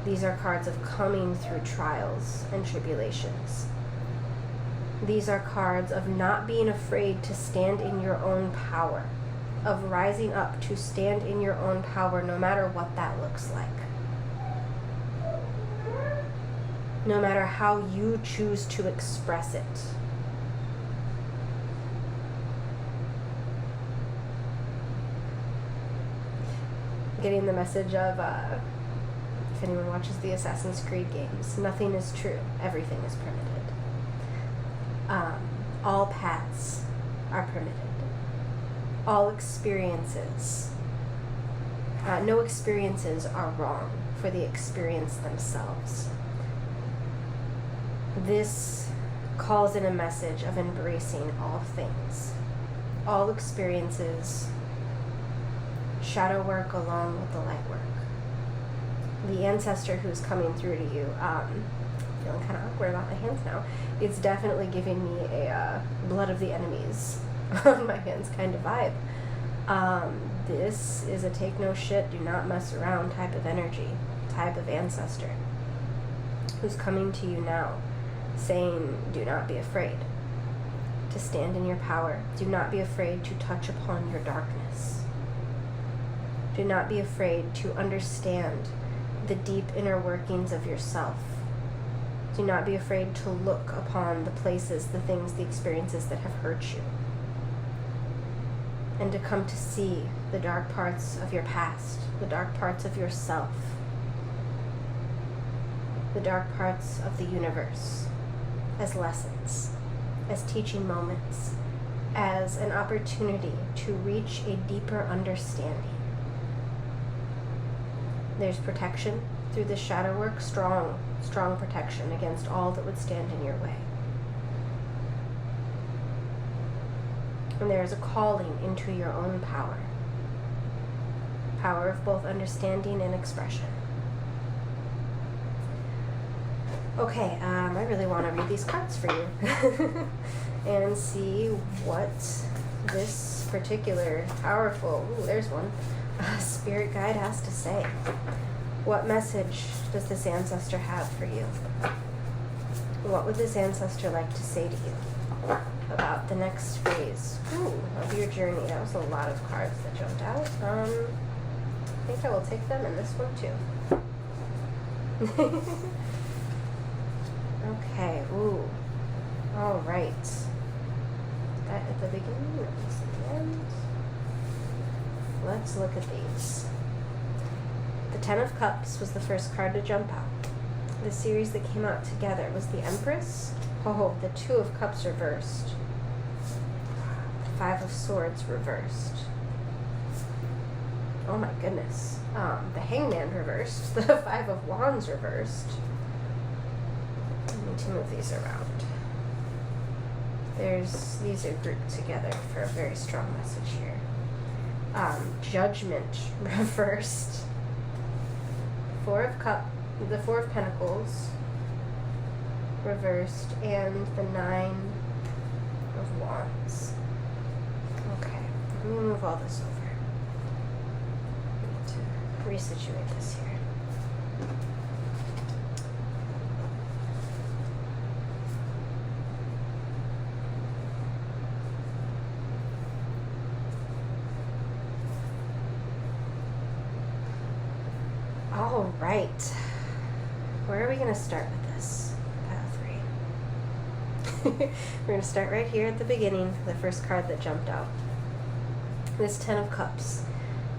These are cards of coming through trials and tribulations. These are cards of not being afraid to stand in your own power, of rising up to stand in your own power no matter what that looks like. No matter how you choose to express it. Getting the message of If anyone watches the Assassin's Creed games, nothing is true. Everything is permitted. All paths are permitted. All experiences, no experiences are wrong for the experience themselves. This calls in a message of embracing all things. All experiences, shadow work along with the light work. The ancestor who's coming through to you, feeling kind of awkward about my hands now, it's definitely giving me a blood of the enemies on my hands kind of vibe. This is a take no shit, do not mess around type of energy, type of ancestor who's coming to you now saying, do not be afraid to stand in your power. Do not be afraid to touch upon your darkness. Do not be afraid to understand the deep inner workings of yourself. Do not be afraid to look upon the places, the things, the experiences that have hurt you. And to come to see the dark parts of your past, the dark parts of yourself, the dark parts of the universe as lessons, as teaching moments, as an opportunity to reach a deeper understanding. There's protection through this shadow work, strong protection against all that would stand in your way. And there is a calling into your own power. Power of both understanding and expression. Okay, I really want to read these cards for you and see what this particular powerful, there's one, spirit guide has to say. What message does this ancestor have for you? What would this ancestor like to say to you about the next phase of your journey? That was a lot of cards that jumped out. I think I will take them in this one too. Okay, ooh. All right. That at the beginning, that was at the end. Let's look at these. The Ten of Cups was the first card to jump out. The series that came out together was the Empress. Oh, the Two of Cups reversed. The Five of Swords reversed. Oh my goodness. The Hangman reversed. The Five of Wands reversed. Let me to move these around. These are grouped together for a very strong message here. Judgment reversed. The Four of Pentacles reversed, and the Nine of Wands. Okay, let me move all this over. I need to resituate this here. All right. Where are we going to start with this? Pile 3. We're going to start right here at the beginning, the first card that jumped out. This Ten of Cups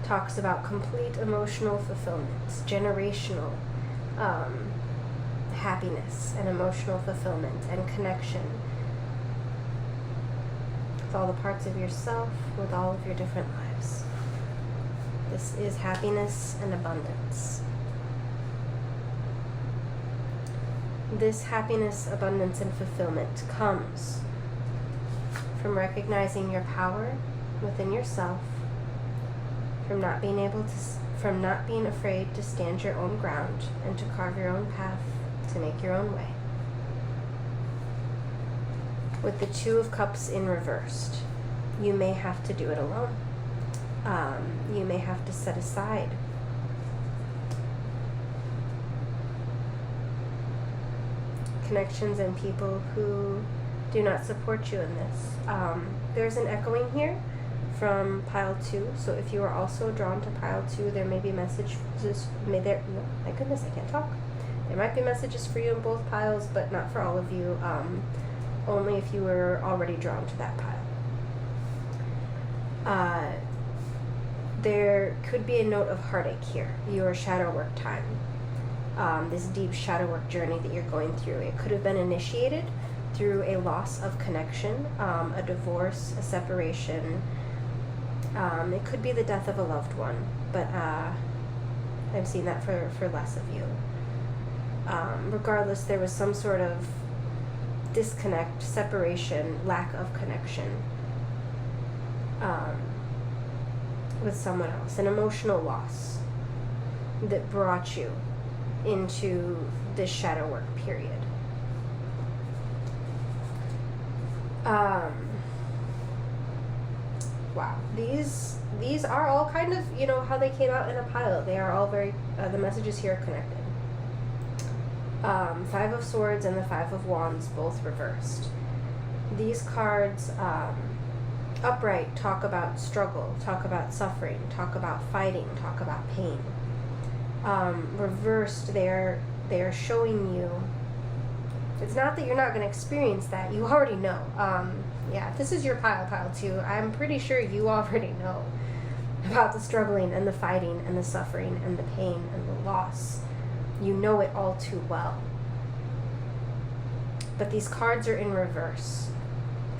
talks about complete emotional fulfillment, generational happiness and emotional fulfillment and connection with all the parts of yourself, with all of your different lives. This is happiness and abundance. This happiness, abundance, and fulfillment comes from recognizing your power within yourself, from not being afraid to stand your own ground and to carve your own path, to make your own way. With the Two of Cups in reversed, you may have to do it alone. You may have to set aside connections and people who do not support you in this. There's an echoing here from pile 2, so if you are also drawn to pile 2, there may be messages. My goodness, I can't talk. There might be messages for you in both piles, but not for all of you. Only if you were already drawn to that pile. There could be a note of heartache here, your shadow work time. this deep shadow work journey that you're going through. It could have been initiated through a loss of connection, a divorce, a separation. It could be the death of a loved one, but I'm seeing that for less of you. Regardless, there was some sort of disconnect, separation, lack of connection with someone else, an emotional loss that brought you into this shadow work period. Wow, these are all kind of, you know, how they came out in a pile. They are all very, the messages here are connected. Five of Swords and the Five of Wands, both reversed. These cards, upright, talk about struggle, talk about suffering, talk about fighting, talk about pain. Reversed, they're showing you, it's not that you're not going to experience that, you already know. Yeah, if this is your pile too, I'm pretty sure you already know about the struggling and the fighting and the suffering and the pain and the loss. You know it all too well. But these cards are in reverse.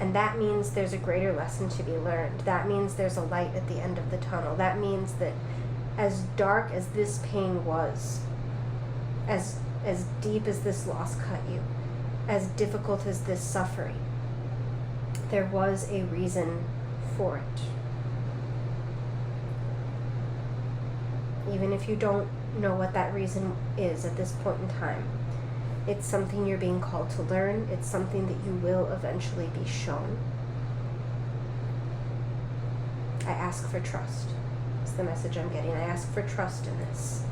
And that means there's a greater lesson to be learned. That means there's a light at the end of the tunnel. That means that as dark as this pain was, as deep as this loss cut you, as difficult as this suffering, there was a reason for it. Even if you don't know what that reason is at this point in time, it's something you're being called to learn. It's something that you will eventually be shown. I ask for trust. It's the message I'm getting. I ask for trust in this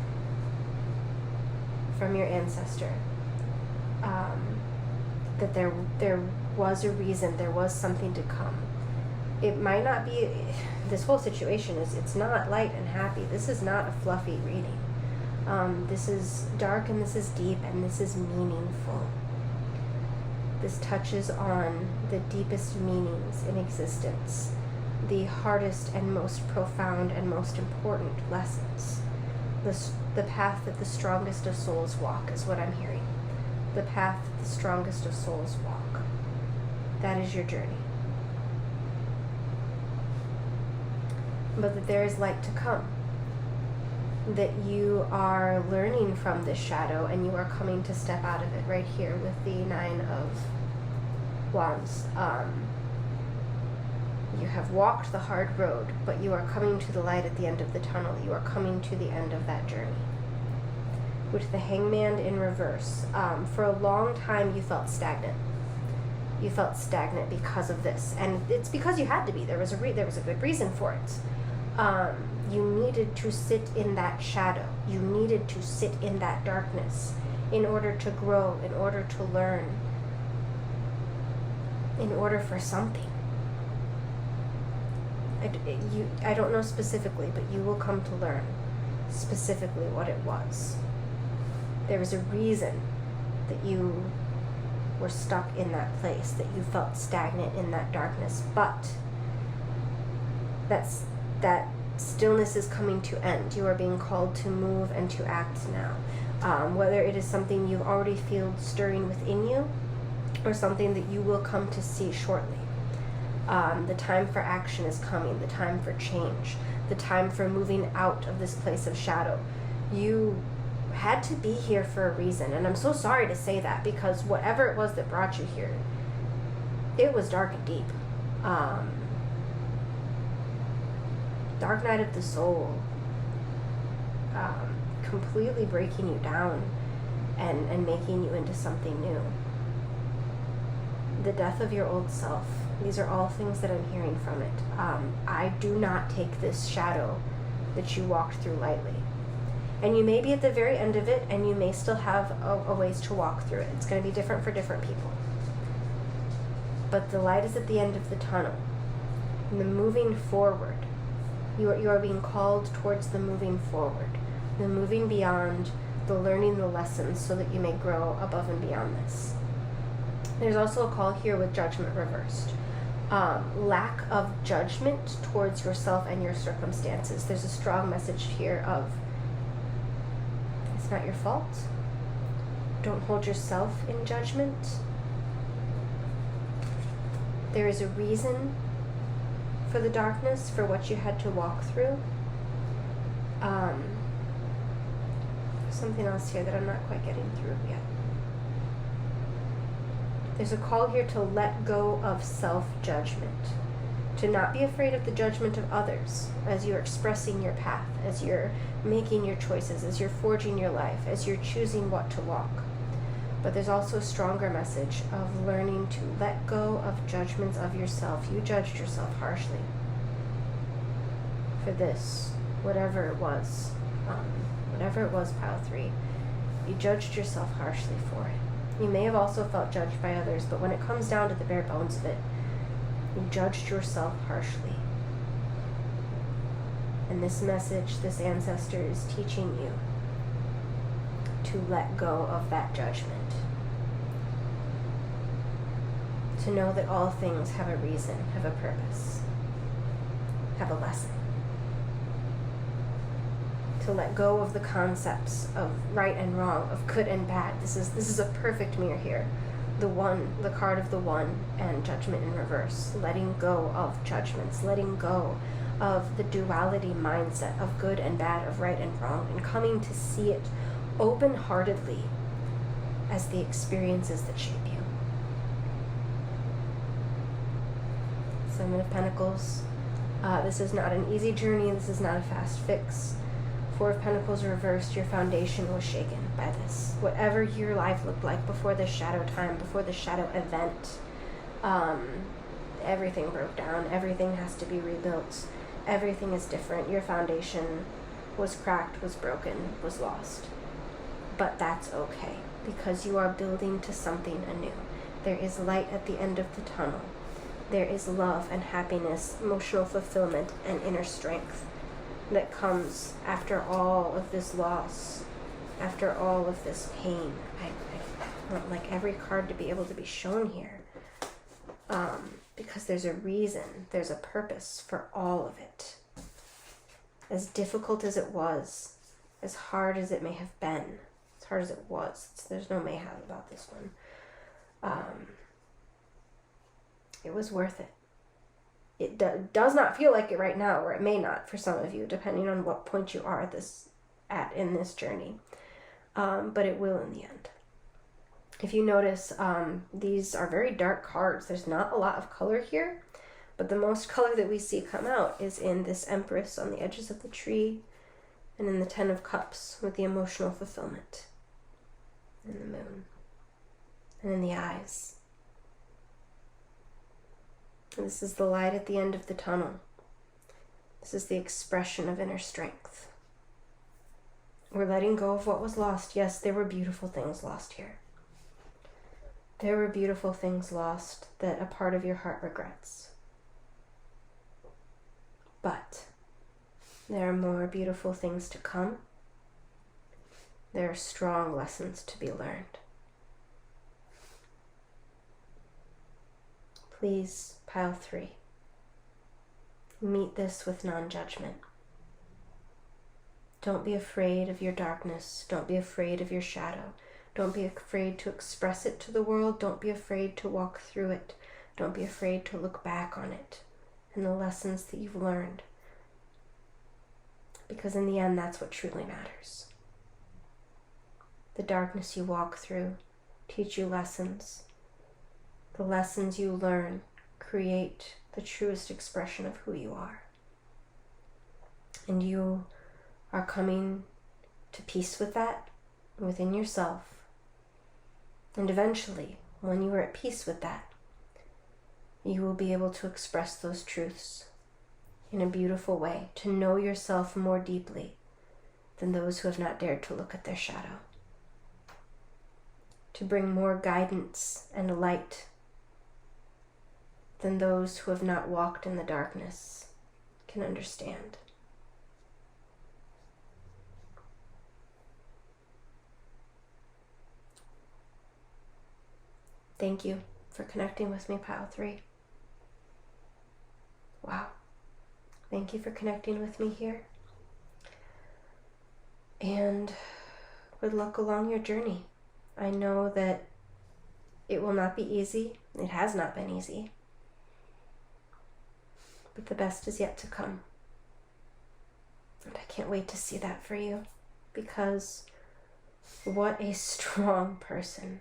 from your ancestor. That there was a reason, there was something to come. It might not be, this whole situation it's not light and happy. This is not a fluffy reading. This is dark and this is deep and this is meaningful. This touches on the deepest meanings in existence, the hardest and most profound and most important lessons. The path that the strongest of souls walk is what I'm hearing. The path that the strongest of souls walk. That is your journey. But that there is light to come. That you are learning from this shadow and you are coming to step out of it right here with the Nine of Wands. You have walked the hard road, but you are coming to the light at the end of the tunnel. You are coming to the end of that journey. With the Hangman in reverse. For a long time you felt stagnant. You felt stagnant because of this. And it's because you had to be. There was a good reason for it. You needed to sit in that shadow. You needed to sit in that darkness in order to grow, in order to learn, in order for something. I don't know specifically, but you will come to learn specifically what it was. There was a reason that you were stuck in that place, that you felt stagnant in that darkness, but that stillness is coming to end. You are being called to move and to act now. Whether it is something you already feel stirring within you or something that you will come to see shortly. The time for action is coming, the time for change, the time for moving out of this place of shadow. You had to be here for a reason, and I'm so sorry to say that, because whatever it was that brought you here, it was dark and deep. Dark night of the soul, completely breaking you down and making you into something new. The death of your old self. These are all things that I'm hearing from it. I do not take this shadow that you walked through lightly. And you may be at the very end of it, and you may still have a ways to walk through it. It's going to be different for different people. But the light is at the end of the tunnel. And the moving forward. You are being called towards the moving forward. The moving beyond, the learning the lessons so that you may grow above and beyond this. There's also a call here with judgment reversed. Lack of judgment towards yourself and your circumstances. There's a strong message here of It's not your fault. Don't hold yourself in judgment. There is a reason for the darkness, for what you had to walk through. Something else here that I'm not quite getting through yet. There's a call here to let go of self-judgment, to not be afraid of the judgment of others as you're expressing your path, as you're making your choices, as you're forging your life, as you're choosing what to walk. But there's also a stronger message of learning to let go of judgments of yourself. You judged yourself harshly for this, whatever it was, pile 3. You judged yourself harshly for it. You may have also felt judged by others, but when it comes down to the bare bones of it, you judged yourself harshly. And this message, this ancestor is teaching you to let go of that judgment. To know that all things have a reason, have a purpose, have a lesson. To let go of the concepts of right and wrong, of good and bad. This is a perfect mirror here. The card of the one, and judgment in reverse. Letting go of judgments, letting go of the duality mindset of good and bad, of right and wrong, and coming to see it open-heartedly as the experiences that shape you. Seven of Pentacles. This is not an easy journey. This is not a fast fix. Four of Pentacles reversed. Your foundation was shaken by this. Whatever your life looked like before the shadow time, before the shadow event, everything broke down. Everything has to be rebuilt. Everything is different. Your foundation was cracked, was broken, was lost. But that's okay, because you are building to something anew. There is light at the end of the tunnel. There is love and happiness, emotional fulfillment, and inner strength that comes after all of this loss, after all of this pain. I want like every card to be able to be shown here, because there's a reason, there's a purpose for all of it. As difficult as it was, as hard as it may have been, as hard as it was, there's no may have about this one, it was worth it. It does not feel like it right now, or it may not for some of you, depending on what point you are in this journey. But it will in the end. If you notice, these are very dark cards. There's not a lot of color here, but the most color that we see come out is in this Empress on the edges of the tree, and in the Ten of Cups with the emotional fulfillment, and the Moon, and in the eyes. This is the light at the end of the tunnel. This is the expression of inner strength. We're letting go of what was lost. Yes, there were beautiful things lost here. There were beautiful things lost that a part of your heart regrets. But there are more beautiful things to come. There are strong lessons to be learned. Please, pile 3, meet this with non-judgment. Don't be afraid of your darkness. Don't be afraid of your shadow. Don't be afraid to express it to the world. Don't be afraid to walk through it. Don't be afraid to look back on it and the lessons that you've learned. Because in the end, that's what truly matters. The darkness you walk through teach you lessons. The lessons you learn create the truest expression of who you are. And you are coming to peace with that within yourself. And eventually, when you are at peace with that, you will be able to express those truths in a beautiful way, to know yourself more deeply than those who have not dared to look at their shadow. To bring more guidance and light than those who have not walked in the darkness can understand. Thank you for connecting with me, pile 3. Wow. Thank you for connecting with me here. And Good luck along your journey. I know that it will not be easy. It has not been easy. But the best is yet to come. And I can't wait to see that for you, because what a strong person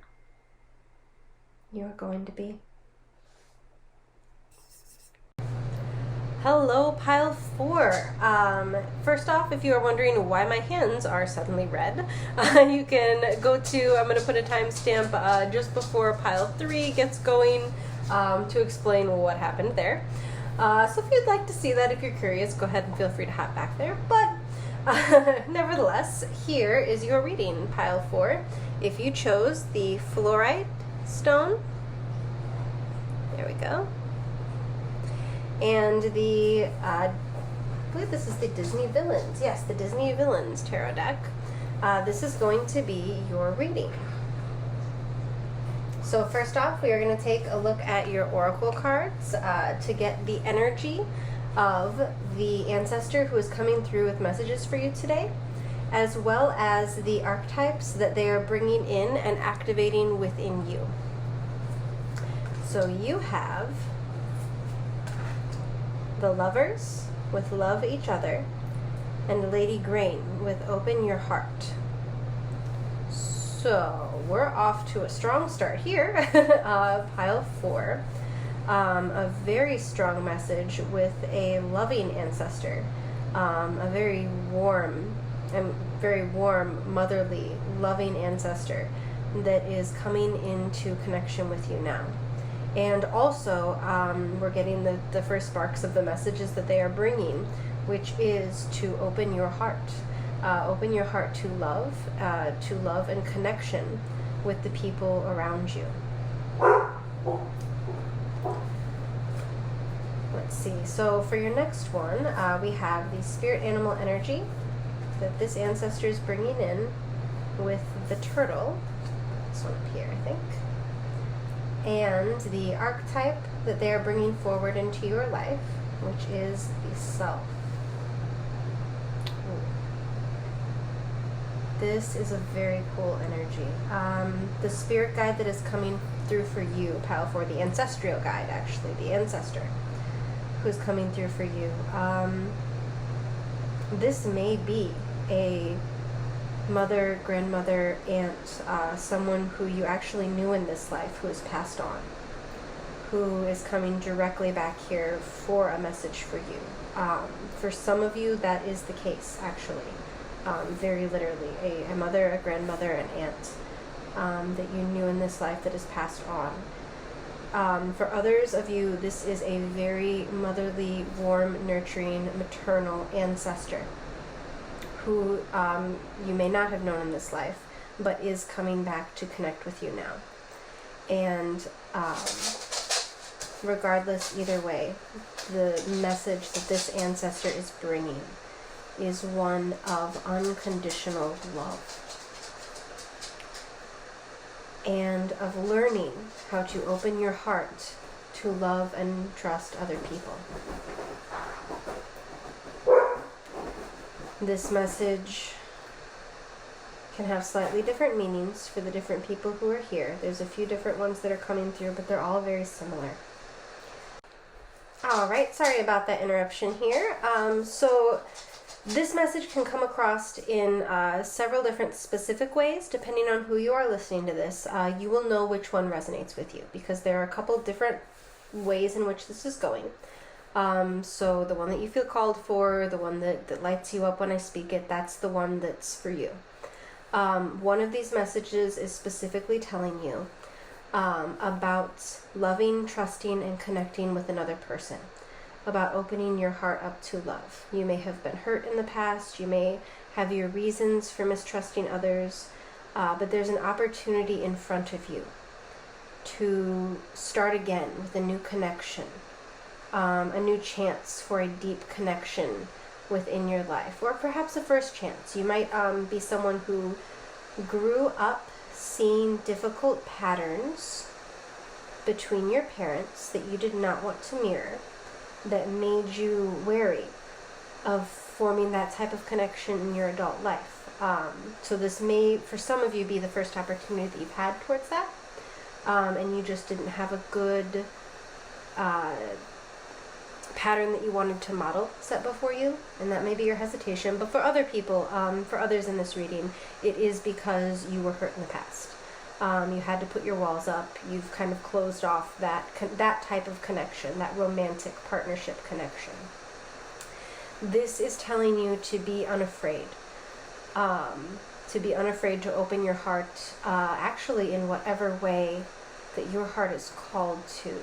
you are going to be. Hello, pile 4. First off, if you are wondering why my hands are suddenly red, you can go to, I'm going to put a timestamp just before pile 3 gets going to explain what happened there. So if you'd like to see that, if you're curious, go ahead and feel free to hop back there. But nevertheless, here is your reading, pile 4. If you chose the fluorite stone, there we go. And the, I believe this is the Disney Villains. Yes, the Disney Villains tarot deck. This is going to be your reading. So first off, we are going to take a look at your oracle cards to get the energy of the ancestor who is coming through with messages for you today, as well as the archetypes that they are bringing in and activating within you. So you have the Lovers with Love Each Other, and Lady Grain with Open Your Heart. So we're off to a strong start here. Pile 4. A very strong message with a loving ancestor. A very warm, motherly, loving ancestor that is coming into connection with you now. And also, we're getting the first sparks of the messages that they are bringing, which is to open your heart. Open your heart to love and connection with the people around you. Let's see. So for your next one, we have the spirit animal energy that this ancestor is bringing in with the turtle. This one up here, I think. And the archetype that they are bringing forward into your life, which is the self. This is a very cool energy. The spirit guide that is coming through for you, pile 4, the ancestral guide, actually, the ancestor who's coming through for you. This may be a mother, grandmother, aunt, someone who you actually knew in this life who has passed on, who is coming directly back here for a message for you. For some of you, that is the case, actually. Very literally, a mother, a grandmother, an aunt that you knew in this life that has passed on. For others of you, this is a very motherly, warm, nurturing, maternal ancestor who you may not have known in this life, but is coming back to connect with you now. And regardless, either way, the message that this ancestor is bringing is one of unconditional love and of learning how to open your heart to love and trust other people. This message can have slightly different meanings for the different people who are here. There's a few different ones that are coming through, but they're all very similar. Alright, sorry about that interruption here. So this message can come across in several different specific ways. Depending on who you are listening to this, you will know which one resonates with you, because there are a couple different ways in which this is going. So the one that you feel called for, the one that lights you up when I speak it, that's the one that's for you. One of these messages is specifically telling you about loving, trusting, and connecting with another person, about opening your heart up to love. You may have been hurt in the past, you may have your reasons for mistrusting others, but there's an opportunity in front of you to start again with a new connection. A new chance for a deep connection within your life, or perhaps a first chance. You might be someone who grew up seeing difficult patterns between your parents that you did not want to mirror, that made you wary of forming that type of connection in your adult life. So this may, for some of you, be the first opportunity that you've had towards that, and you just didn't have a good pattern that you wanted to model set before you, and that may be your hesitation. But for other people, for others in this reading, it is because you were hurt in the past. You had to put your walls up. You've kind of closed off that type of connection, that romantic partnership connection. This is telling you to be unafraid. To be unafraid to open your heart, actually in whatever way that your heart is called to.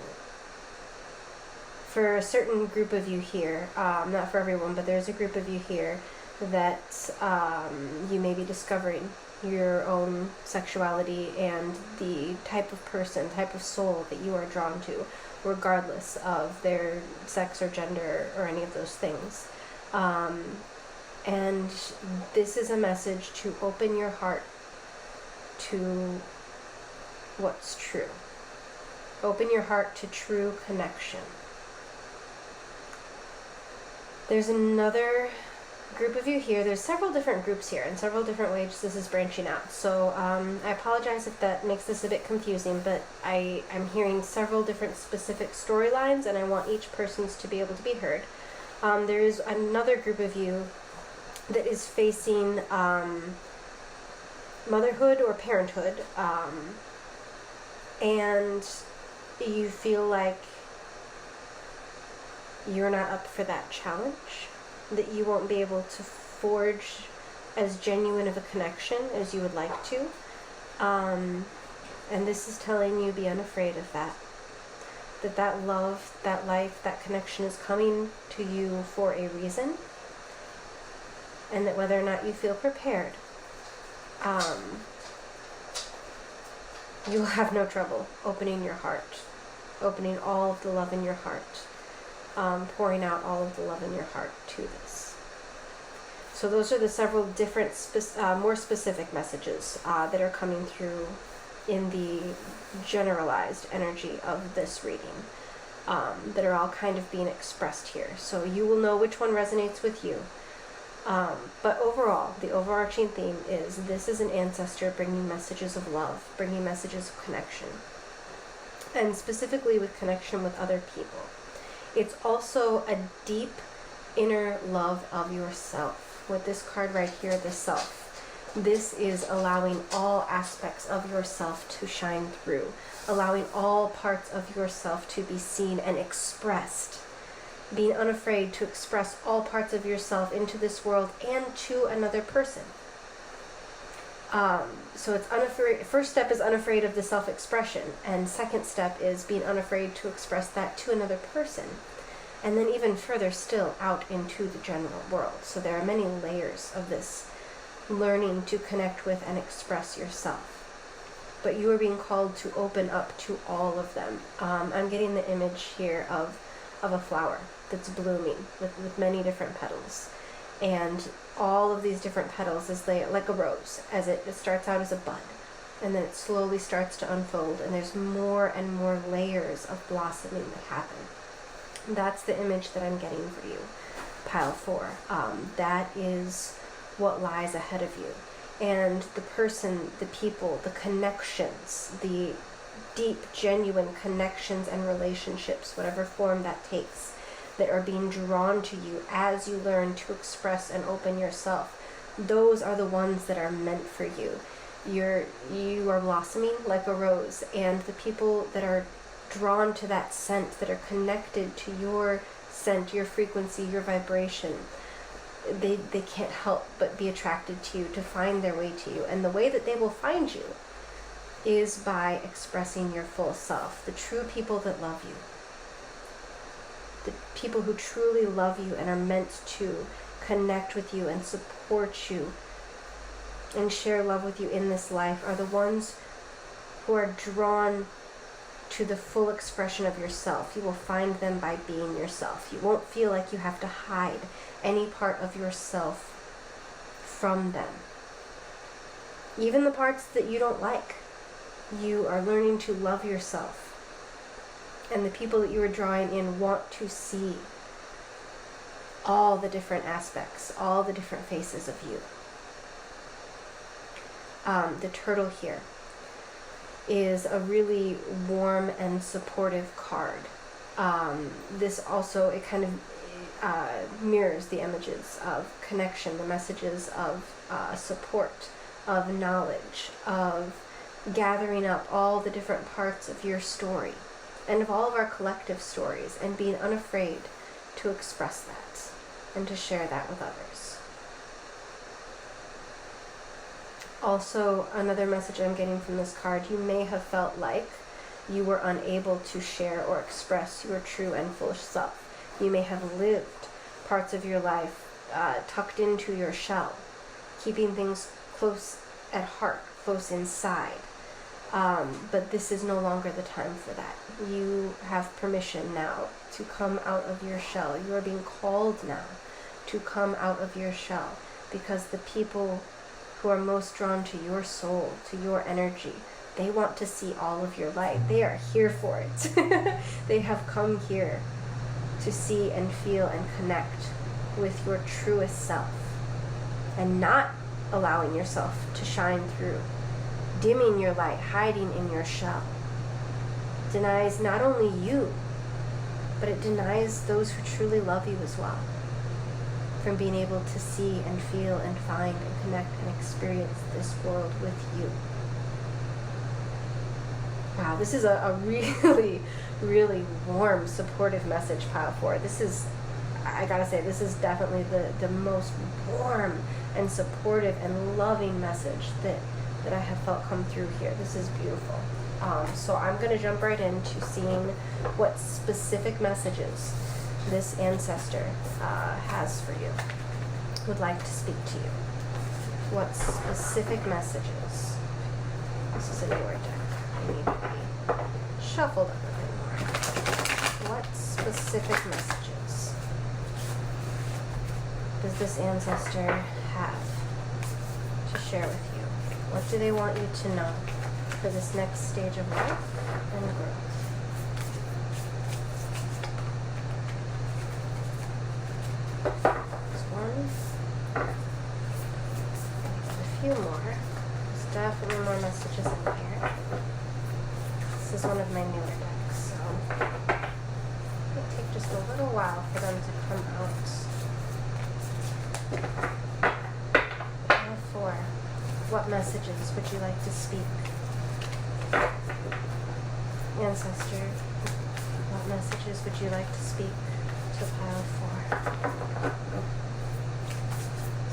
For a certain group of you here, not for everyone, but there's a group of you here that you may be discovering your own sexuality and the type of person, type of soul that you are drawn to, regardless of their sex or gender or any of those things. And this is a message to open your heart to what's true. Open your heart to true connection. There's another group of you here. There's several different groups here and several different ways this is branching out. So I apologize if that makes this a bit confusing, but I'm hearing several different specific storylines, and I want each person's to be able to be heard. There is another group of you that is facing motherhood or parenthood, and you feel like you're not up for that challenge, that you won't be able to forge as genuine of a connection as you would like to. And this is telling you, be unafraid of that. That love, that life, that connection is coming to you for a reason. And that whether or not you feel prepared, you'll have no trouble opening your heart, opening all of the love in your heart, pouring out all of the love in your heart to this. So those are the several different, more specific messages that are coming through in the generalized energy of this reading, that are all kind of being expressed here. So you will know which one resonates with you. But overall, the overarching theme is this is an ancestor bringing messages of love, bringing messages of connection, and specifically with connection with other people. It's also a deep inner love of yourself. With this card right here, the self. This is allowing all aspects of yourself to shine through, allowing all parts of yourself to be seen and expressed. Being unafraid to express all parts of yourself into this world and to another person. So it's unafraid. First step is unafraid of the self-expression, and second step is being unafraid to express that to another person, and then even further still out into the general world. So there are many layers of this learning to connect with and express yourself. But you are being called to open up to all of them. I'm getting the image here of a flower that's blooming with many different petals, and all of these different petals, as they, like a rose, as it starts out as a bud, and then it slowly starts to unfold, and there's more and more layers of blossoming that happen. That's the image that I'm getting for you, pile 4. That is what lies ahead of you, and the person, the people, the connections, the deep, genuine connections and relationships, whatever form that takes, that are being drawn to you as you learn to express and open yourself. Those are the ones that are meant for you. You are blossoming like a rose, and the people that are drawn to that scent, that are connected to your scent, your frequency, your vibration, they can't help but be attracted to you, to find their way to you. And the way that they will find you is by expressing your full self. The true people that love you, the people who truly love you and are meant to connect with you and support you and share love with you in this life, are the ones who are drawn to the full expression of yourself. You will find them by being yourself. You won't feel like you have to hide any part of yourself from them. Even the parts that you don't like. You are learning to love yourself. And the people that you are drawing in want to see all the different aspects, all the different faces of you. The turtle here is a really warm and supportive card. This also, it kind of mirrors the images of connection, the messages of support, of knowledge, of gathering up all the different parts of your story and of all of our collective stories, and being unafraid to express that and to share that with others. Also, another message I'm getting from this card, you may have felt like you were unable to share or express your true and full self. You may have lived parts of your life tucked into your shell, keeping things close at heart, close inside. But this is no longer the time for that. You have permission now to come out of your shell. You are being called now to come out of your shell, because the people who are most drawn to your soul, to your energy, they want to see all of your light. They are here for it. They have come here to see and feel and connect with your truest self, and not allowing yourself to shine through. Dimming your light, hiding in your shell, denies not only you, but it denies those who truly love you as well from being able to see and feel and find and connect and experience this world with you. Wow, this is a really, really warm, supportive message, Pile 4. This is, I gotta say, this is definitely the most warm and supportive and loving message that I have felt come through here. This is beautiful. So I'm going to jump right into seeing what specific messages this ancestor has for you, would like to speak to you. What specific messages? This is a newer deck. I need to be shuffled up a bit more. What specific messages does this ancestor have to share with you? What do they want you to know for this next stage of life and growth? There's one. A few more. There's definitely more messages in here. This is one of my newer decks, so it'll take just a little while for them to come out. Now 4. What messages would you like to speak? Ancestor, what messages would you like to speak to Pile 4?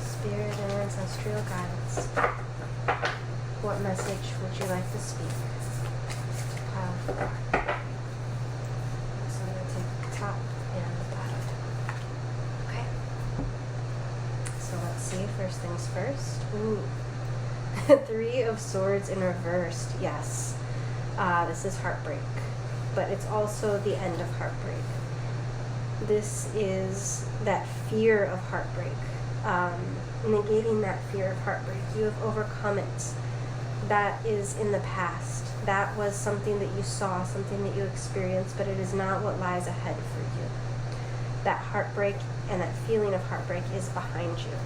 Spirit and ancestral guides, what message would you like to speak to Pile 4? So I'm going to take the top and the bottom. Okay. So let's see, first things first. Ooh. 3 of Swords in reversed. Yes, this is heartbreak, but it's also the end of heartbreak. This is that fear of heartbreak. Negating that fear of heartbreak. You have overcome it. That is in the past. That was something that you saw, something that you experienced, but it is not what lies ahead for you. That heartbreak and that feeling of heartbreak is behind you.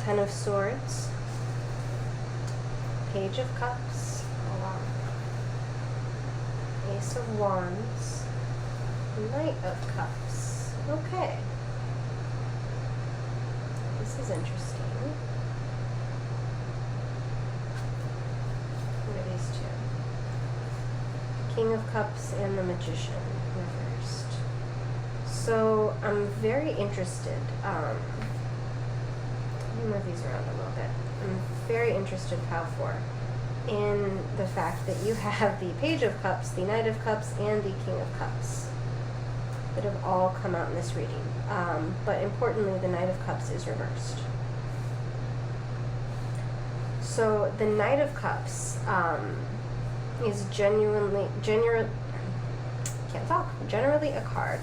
10 of Swords, Page of Cups, Ace of Wands, Knight of Cups. Okay. This is interesting. What are these two? King of Cups and the Magician reversed. So I'm very interested. Move these around a little bit. I'm very interested, Pile 4, in the fact that you have the Page of Cups, the Knight of Cups, and the King of Cups that have all come out in this reading. But importantly, the Knight of Cups is reversed. So the Knight of Cups is generally a card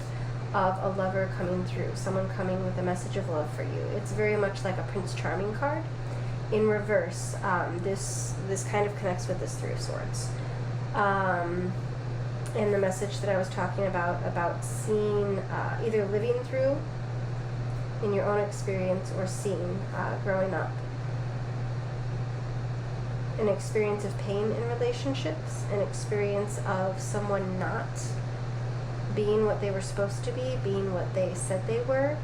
of a lover coming through, someone coming with a message of love for you. It's very much like a Prince Charming card. In reverse, this kind of connects with this 3 of Swords. And the message that I was talking about seeing, either living through in your own experience or seen growing up. An experience of pain in relationships, an experience of someone not being what they were supposed to be, being what they said they were,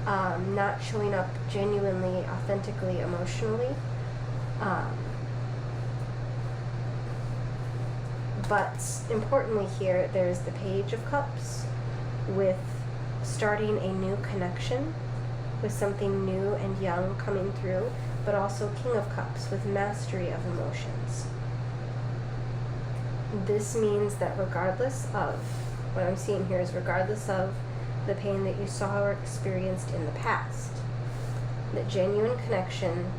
not showing up genuinely, authentically, emotionally. But importantly here, there's the Page of Cups with starting a new connection with something new and young coming through, but also King of Cups with mastery of emotions. This means that regardless of, what I'm seeing here is regardless of the pain that you saw or experienced in the past, that genuine connection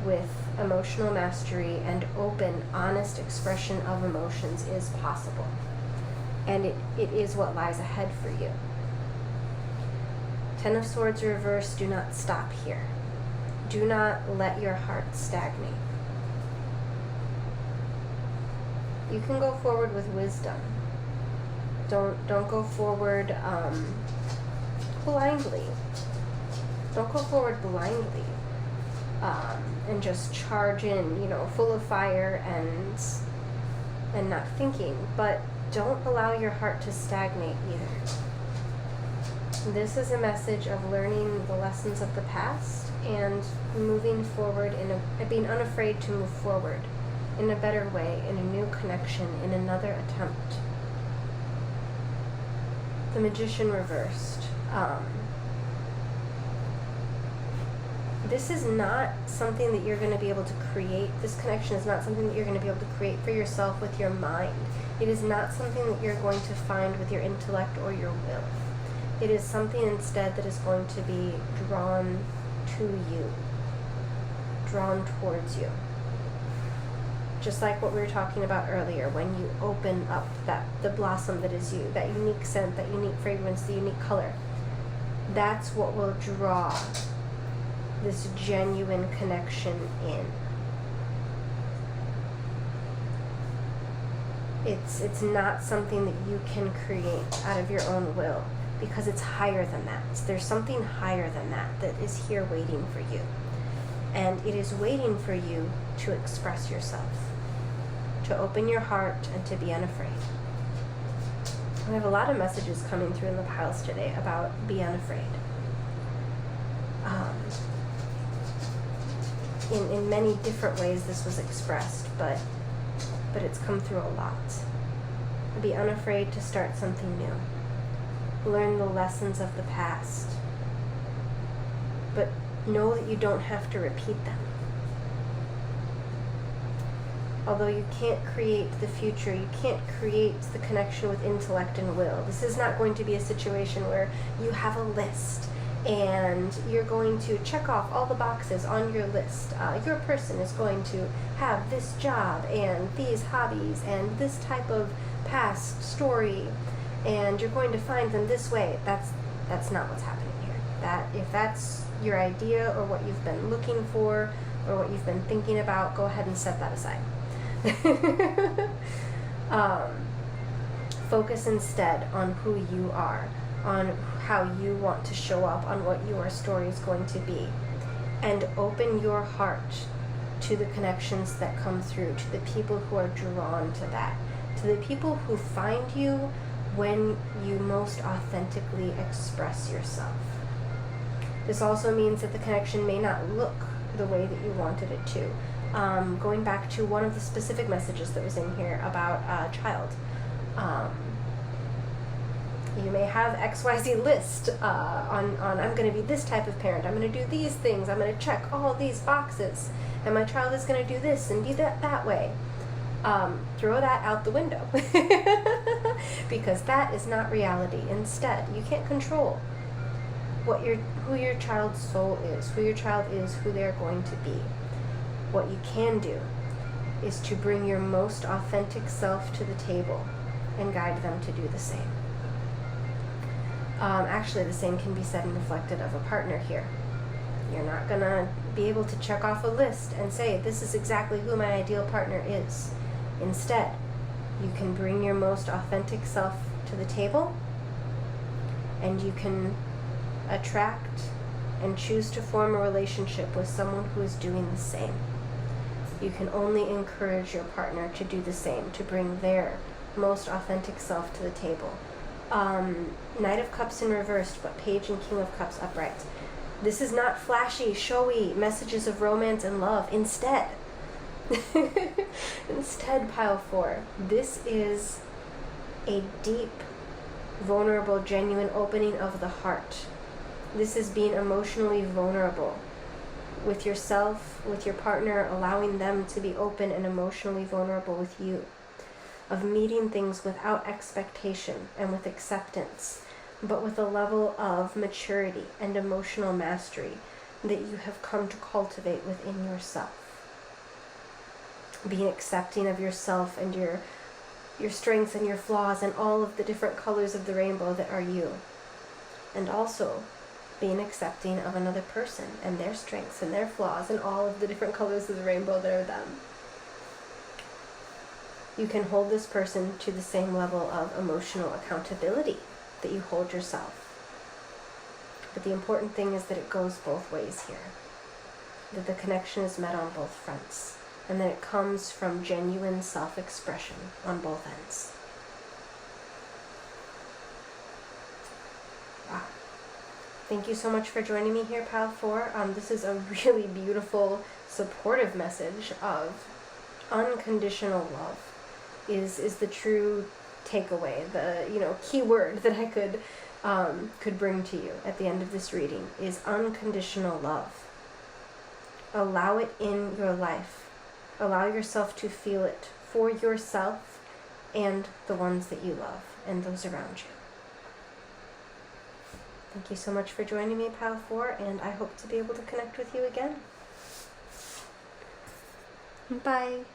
with emotional mastery and open, honest expression of emotions is possible. And it is what lies ahead for you. Ten of Swords reversed, do not stop here. Do not let your heart stagnate. You can go forward with wisdom. Don't go forward blindly. Don't go forward blindly. And just charge in, full of fire and not thinking. But don't allow your heart to stagnate either. This is a message of learning the lessons of the past and moving forward, being unafraid to move forward in a better way, in a new connection, in another attempt. The Magician reversed. This is not something that you're going to be able to create. This connection is not something that you're going to be able to create for yourself with your mind. It is not something that you're going to find with your intellect or your will. It is something instead that is going to be drawn to you, drawn towards you. Just like what we were talking about earlier, when you open up the blossom that is you, that unique scent, that unique fragrance, the unique color, that's what will draw this genuine connection in. It's not something that you can create out of your own will, because it's higher than that. There's something higher than that that is here waiting for you. And it is waiting for you to express yourself, to open your heart, and to be unafraid. We have a lot of messages coming through in the piles today about be unafraid. In many different ways this was expressed, but it's come through a lot. Be unafraid to start something new. Learn the lessons of the past, but know that you don't have to repeat them. Although you can't create the future, you can't create the connection with intellect and will. This is not going to be a situation where you have a list and you're going to check off all the boxes on your list. Your person is going to have this job and these hobbies and this type of past story, and you're going to find them this way. That's not what's happening here. If that's your idea or what you've been looking for or what you've been thinking about, go ahead and set that aside. Focus instead on who you are, on how you want to show up, on what your story is going to be, and open your heart to the connections that come through, to the people who are drawn to that, to the people who find you when you most authentically express yourself. This also means that the connection may not look the way that you wanted it to. Going back to one of the specific messages that was in here about a child. You may have XYZ list on I'm going to be this type of parent, I'm going to do these things, I'm going to check all these boxes, and my child is going to do this and be that way. Throw that out the window because that is not reality. Instead, you can't control who your child's soul is, who your child is, who they're going to be. What you can do is to bring your most authentic self to the table and guide them to do the same. Actually, the same can be said and reflected of a partner here. You're not going to be able to check off a list and say, this is exactly who my ideal partner is. Instead, you can bring your most authentic self to the table, and you can attract and choose to form a relationship with someone who is doing the same. You can only encourage your partner to do the same, to bring their most authentic self to the table. Knight of Cups in reversed, but Page and King of Cups upright. This is not flashy, showy messages of romance and love. Instead, pile 4, this is a deep, vulnerable, genuine opening of the heart. This is being emotionally vulnerable with yourself, with your partner, allowing them to be open and emotionally vulnerable with you. Of meeting things without expectation and with acceptance, but with a level of maturity and emotional mastery that you have come to cultivate within yourself. Being accepting of yourself and your strengths and your flaws and all of the different colors of the rainbow that are you. And also being accepting of another person and their strengths and their flaws and all of the different colors of the rainbow that are them. You can hold this person to the same level of emotional accountability that you hold yourself. But the important thing is that it goes both ways here. That the connection is met on both fronts. And that it comes from genuine self-expression on both ends. Wow. Thank you so much for joining me here, Pile 4. This is a really beautiful, supportive message of unconditional love. Is the true takeaway, the key word that I could bring to you at the end of this reading is unconditional love. Allow it in your life. Allow yourself to feel it for yourself and the ones that you love and those around you. Thank you so much for joining me, Pile 4, and I hope to be able to connect with you again. Bye.